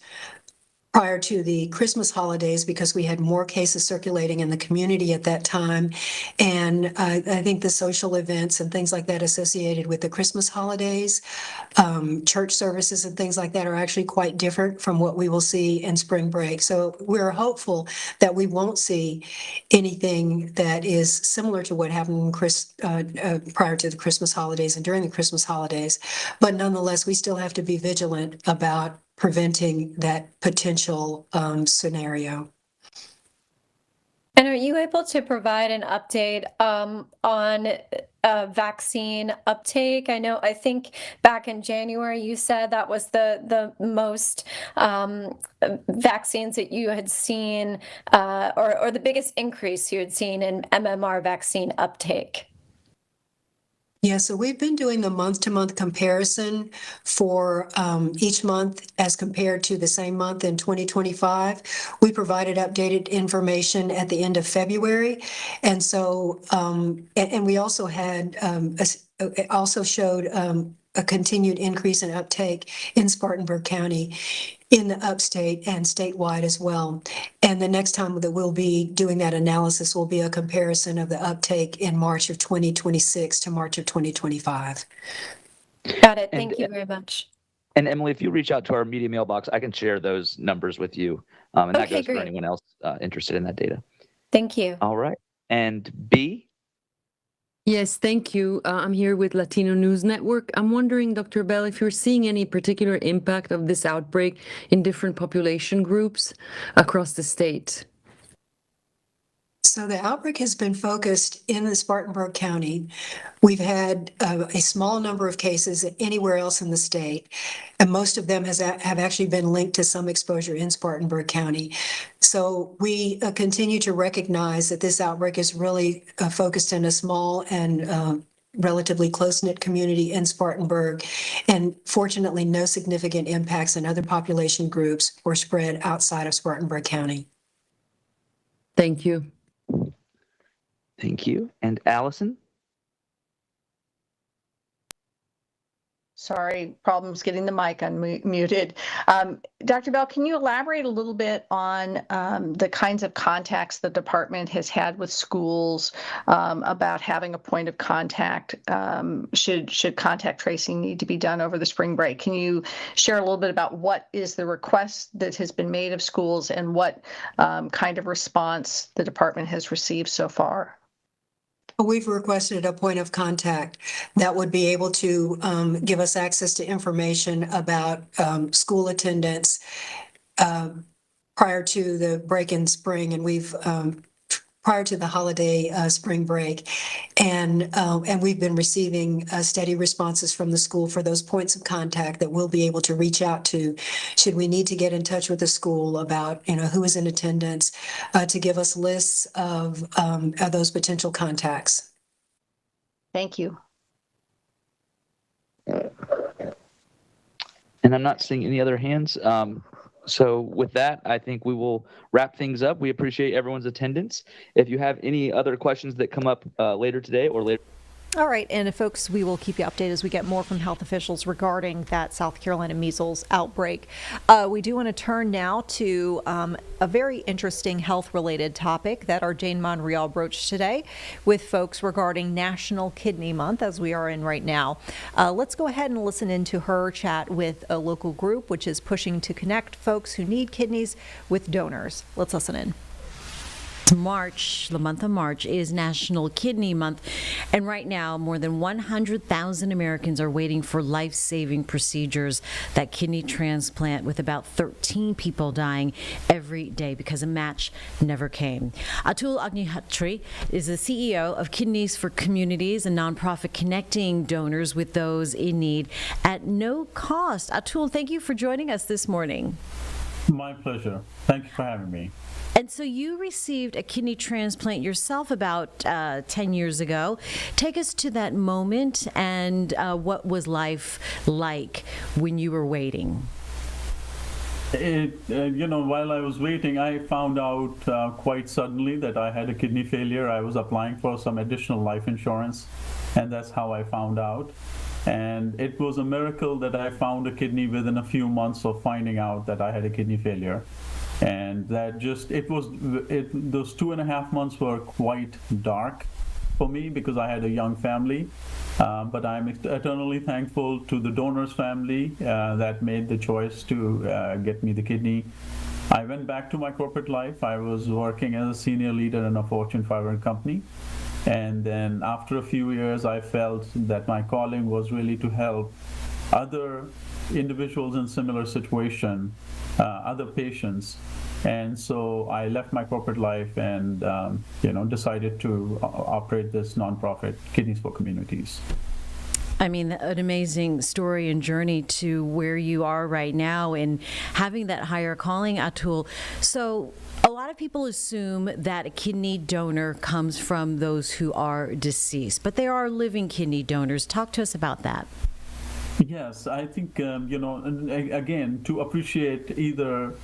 prior to the Christmas holidays, because we had more cases circulating in the community at that time. And I think the social events and things like that associated with the Christmas holidays, church services and things like that are actually quite different from what we will see in spring break. So we're hopeful that we won't see anything that is similar to what happened prior to the Christmas holidays and during the Christmas holidays. But nonetheless, we still have to be vigilant about preventing that potential scenario. And are you able to provide an update on vaccine uptake? I think back in January you said that was the most vaccines that you had seen, or the biggest increase you had seen in MMR vaccine uptake. Yeah, so we've been doing the month-to-month comparison for each month as compared to the same month in 2025. We provided updated information at the end of February. And so, and we also had, also showed a continued increase in uptake in Spartanburg County, in the upstate and statewide as well. And the next time that we'll be doing that analysis will be a comparison of the uptake in March of 2026 to March of 2025. Got it. Thank you very much. And Emily, if you reach out to our media mailbox, I can share those numbers with you. And that goes for anyone else interested in that data. Thank you. All right. And B? Yes, thank you. I'm here with Latino News Network. I'm wondering, Dr. Bell, if you're seeing any particular impact of this outbreak in different population groups across the state. So the outbreak has been focused in the Spartanburg County. We've had a small number of cases anywhere else in the state, and most of them have actually been linked to some exposure in Spartanburg County. So we continue to recognize that this outbreak is really focused in a small and relatively close-knit community in Spartanburg, and fortunately no significant impacts in other population groups or spread outside of Spartanburg County. Thank you. Thank you. And Allison? Sorry, problems getting the mic unmuted. Dr. Bell, can you elaborate a little bit on the kinds of contacts the department has had with schools about having a point of contact should contact tracing need to be done over the spring break? Can you share a little bit about what is the request that has been made of schools and what kind of response the department has received so far? We've requested a point of contact that would be able to give us access to information about school attendance prior to the break in spring. And we've prior to the holiday spring break. And we've been receiving steady responses from the school for those points of contact that we'll be able to reach out to should we need to get in touch with the school about, who is in attendance, to give us lists of those potential contacts. Thank you. And I'm not seeing any other hands. So with that, I think we will wrap things up. We appreciate everyone's attendance. If you have any other questions that come up later today or later. All right, and folks, we will keep you updated as we get more from health officials regarding that South Carolina measles outbreak. We do want to turn now to a very interesting health-related topic that our Jane Monreal broached today with folks regarding National Kidney Month, as we are in right now. Let's go ahead and listen into her chat with a local group, which is pushing to connect folks who need kidneys with donors. Let's listen in. March, the month of March, is National Kidney Month, and right now more than 100,000 Americans are waiting for life-saving procedures, that kidney transplant, with about 13 people dying every day because a match never came. Atul Agnihatri is the CEO of Kidneys for Communities, a nonprofit connecting donors with those in need at no cost. Atul, thank you for joining us this morning. My pleasure. Thank you for having me. And so you received a kidney transplant yourself about 10 years ago. Take us to that moment and what was life like when you were waiting? While I was waiting, I found out quite suddenly that I had a kidney failure. I was applying for some additional life insurance, and that's how I found out. And it was a miracle that I found a kidney within a few months of finding out that I had a kidney failure. And that those 2.5 months were quite dark for me because I had a young family. But I'm eternally thankful to the donor's family that made the choice to get me the kidney. I went back to my corporate life. I was working as a senior leader in a Fortune 500 company. And then after a few years, I felt that my calling was really to help other individuals in similar situation, other patients. And so I left my corporate life and decided to operate this nonprofit, Kidneys for Communities. I mean, an amazing story and journey to where you are right now and having that higher calling, Atul. So a lot of people assume that a kidney donor comes from those who are deceased, but there are living kidney donors. Talk to us about that. Yes, I think, again, to appreciate either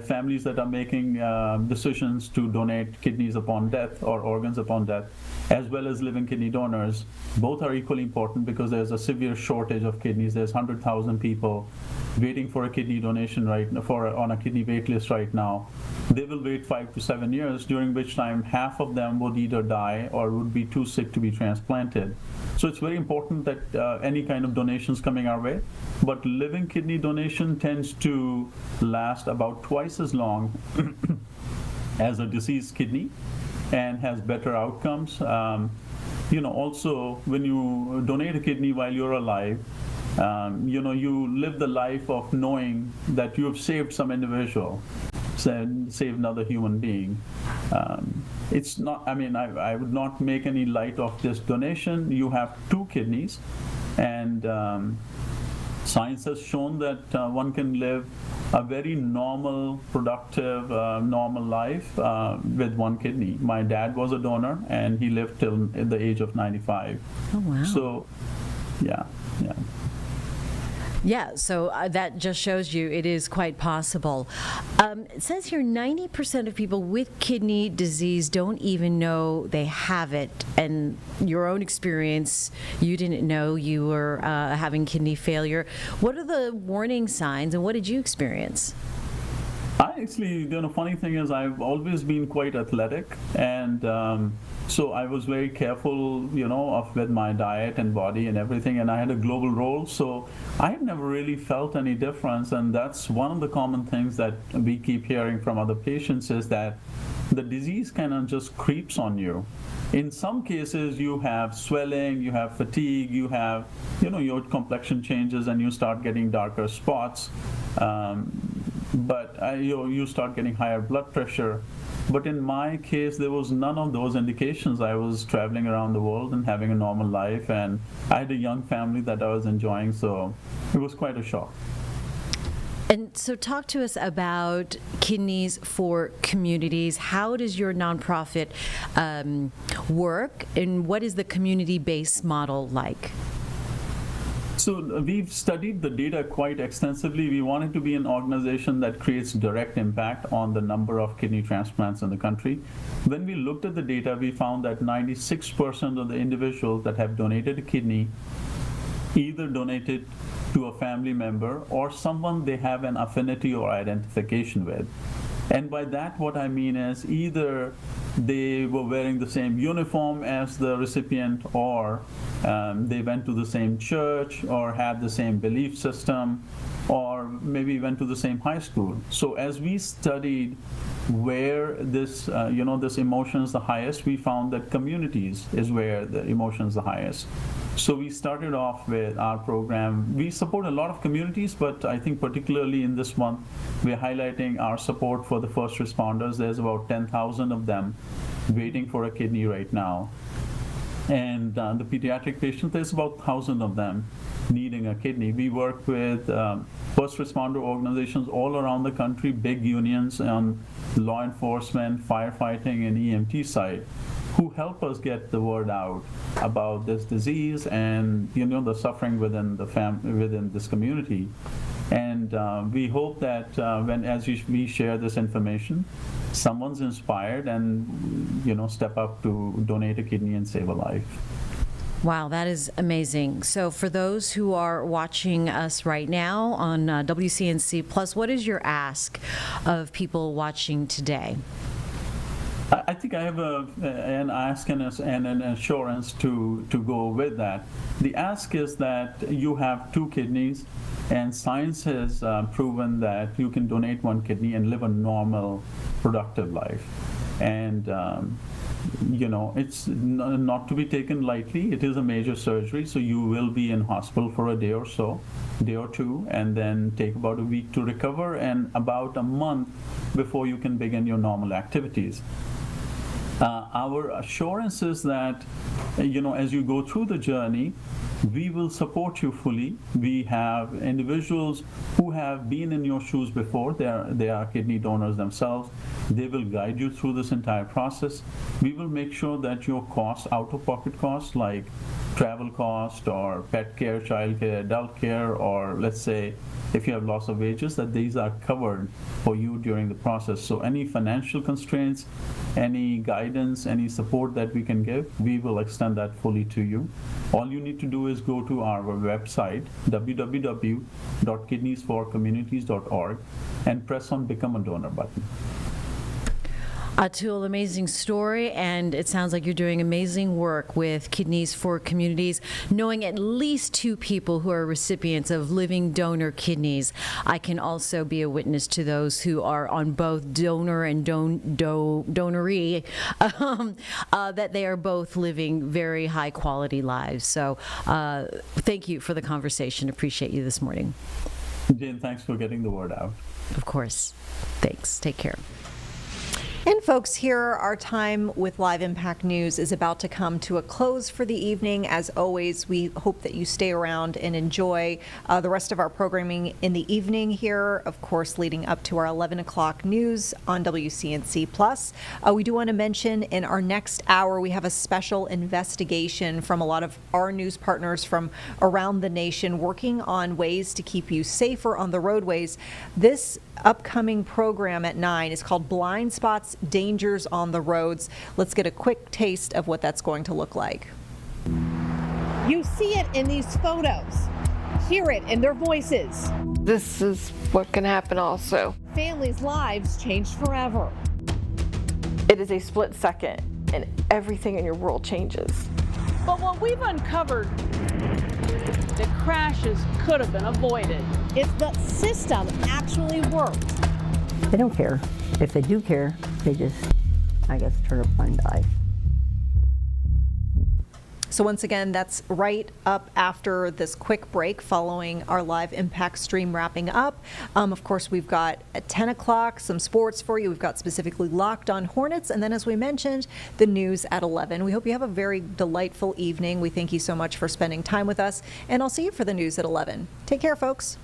families that are making decisions to donate kidneys upon death or organs upon death, as well as living kidney donors, both are equally important because there's a severe shortage of kidneys. There's 100,000 people waiting for a kidney donation on a kidney wait list right now. They will wait 5 to 7 years, during which time half of them would either die or would be too sick to be transplanted. So it's very important that any kind of donations coming our way, but living kidney donation tends to last about twice as long as a deceased kidney and has better outcomes. Also, when you donate a kidney while you're alive, you live the life of knowing that you have saved some individual, saved another human being. It's not, I would not make any light of this donation. You have 2 kidneys, and science has shown that one can live a very normal, productive, normal life with 1 kidney. My dad was a donor, and he lived till the age of 95. Oh, wow. So, yeah. Yeah, so that just shows you it is quite possible. It says here 90% of people with kidney disease don't even know they have it. And your own experience, you didn't know you were having kidney failure. What are the warning signs and what did you experience? The funny thing is I've always been quite athletic, and so I was very careful, with my diet and body and everything, and I had a global role, so I had never really felt any difference, and that's one of the common things that we keep hearing from other patients is that the disease kind of just creeps on you. In some cases, you have swelling, you have fatigue, you have, your complexion changes and you start getting darker spots. But you start getting higher blood pressure. But in my case, there was none of those indications. I was traveling around the world and having a normal life, and I had a young family that I was enjoying, so it was quite a shock. And so talk to us about Kidneys for Communities. How does your nonprofit work, and what is the community-based model like? So we've studied the data quite extensively. We wanted to be an organization that creates direct impact on the number of kidney transplants in the country. When we looked at the data, we found that 96% of the individuals that have donated a kidney either donated to a family member or someone they have an affinity or identification with. And by that, what I mean is either they were wearing the same uniform as the recipient, or they went to the same church, or had the same belief system, or maybe went to the same high school. So as we studied where this, this emotion is the highest, we found that communities is where the emotion is the highest. So we started off with our program. We support a lot of communities, but I think particularly in this month, we're highlighting our support for the first responders. There's about 10,000 of them waiting for a kidney right now. And the pediatric patients, there's about 1,000 of them needing a kidney. We work with first responder organizations all around the country, big unions on law enforcement, firefighting, and EMT side, who help us get the word out about this disease and the suffering within within this community. And we hope that as we share this information, someone's inspired and step up to donate a kidney and save a life. Wow, that is amazing. So for those who are watching us right now on WCNC Plus, what is your ask of people watching today? I think I have an ask and an assurance to go with that. The ask is that you have 2 kidneys, and science has proven that you can donate 1 kidney and live a normal, productive life. And it's not to be taken lightly. It is a major surgery, so you will be in hospital for a day or 2, and then take about a week to recover, and about a month before you can begin your normal activities. Our assurance is that, as you go through the journey, we will support you fully. We have individuals who have been in your shoes before. They are kidney donors themselves. They will guide you through this entire process. We will make sure that your costs, out-of-pocket costs, like travel cost or pet care, child care, adult care, or let's say if you have loss of wages, that these are covered for you during the process. So any financial constraints, any guidance, any support that we can give, we will extend that fully to you. All you need to do is go to our website, www.kidneysforcommunities.org, and press on Become a Donor button. Atul, amazing story, and it sounds like you're doing amazing work with Kidneys for Communities. Knowing at least 2 people who are recipients of living donor kidneys, I can also be a witness to those who are on both donor and donoree, that they are both living very high quality lives. So thank you for the conversation. Appreciate you this morning. Jane, thanks for getting the word out. Of course. Thanks. Take care. And folks, here our time with Live Impact News is about to come to a close for the evening. As always, we hope that you stay around and enjoy the rest of our programming in the evening here, of course, leading up to our 11 o'clock news on WCNC Plus. We do want to mention in our next hour, we have a special investigation from a lot of our news partners from around the nation working on ways to keep you safer on the roadways. This upcoming program at 9 is called Blind Spots, Dangers on the Roads. Let's get a quick taste of what that's going to look like. You see it in these photos, hear it in their voices. This is what can happen also. Families' lives changed forever. It is a split second and everything in your world changes. But what we've uncovered, the crashes could have been avoided if the system actually worked. They don't care. If they do care, they just, I guess, turn a blind eye. So once again, that's right up after this quick break following our live impact stream wrapping up. Of course, we've got at 10 o'clock some sports for you. We've got specifically Locked on Hornets. And then, as we mentioned, the news at 11. We hope you have a very delightful evening. We thank you so much for spending time with us. And I'll see you for the news at 11. Take care, folks.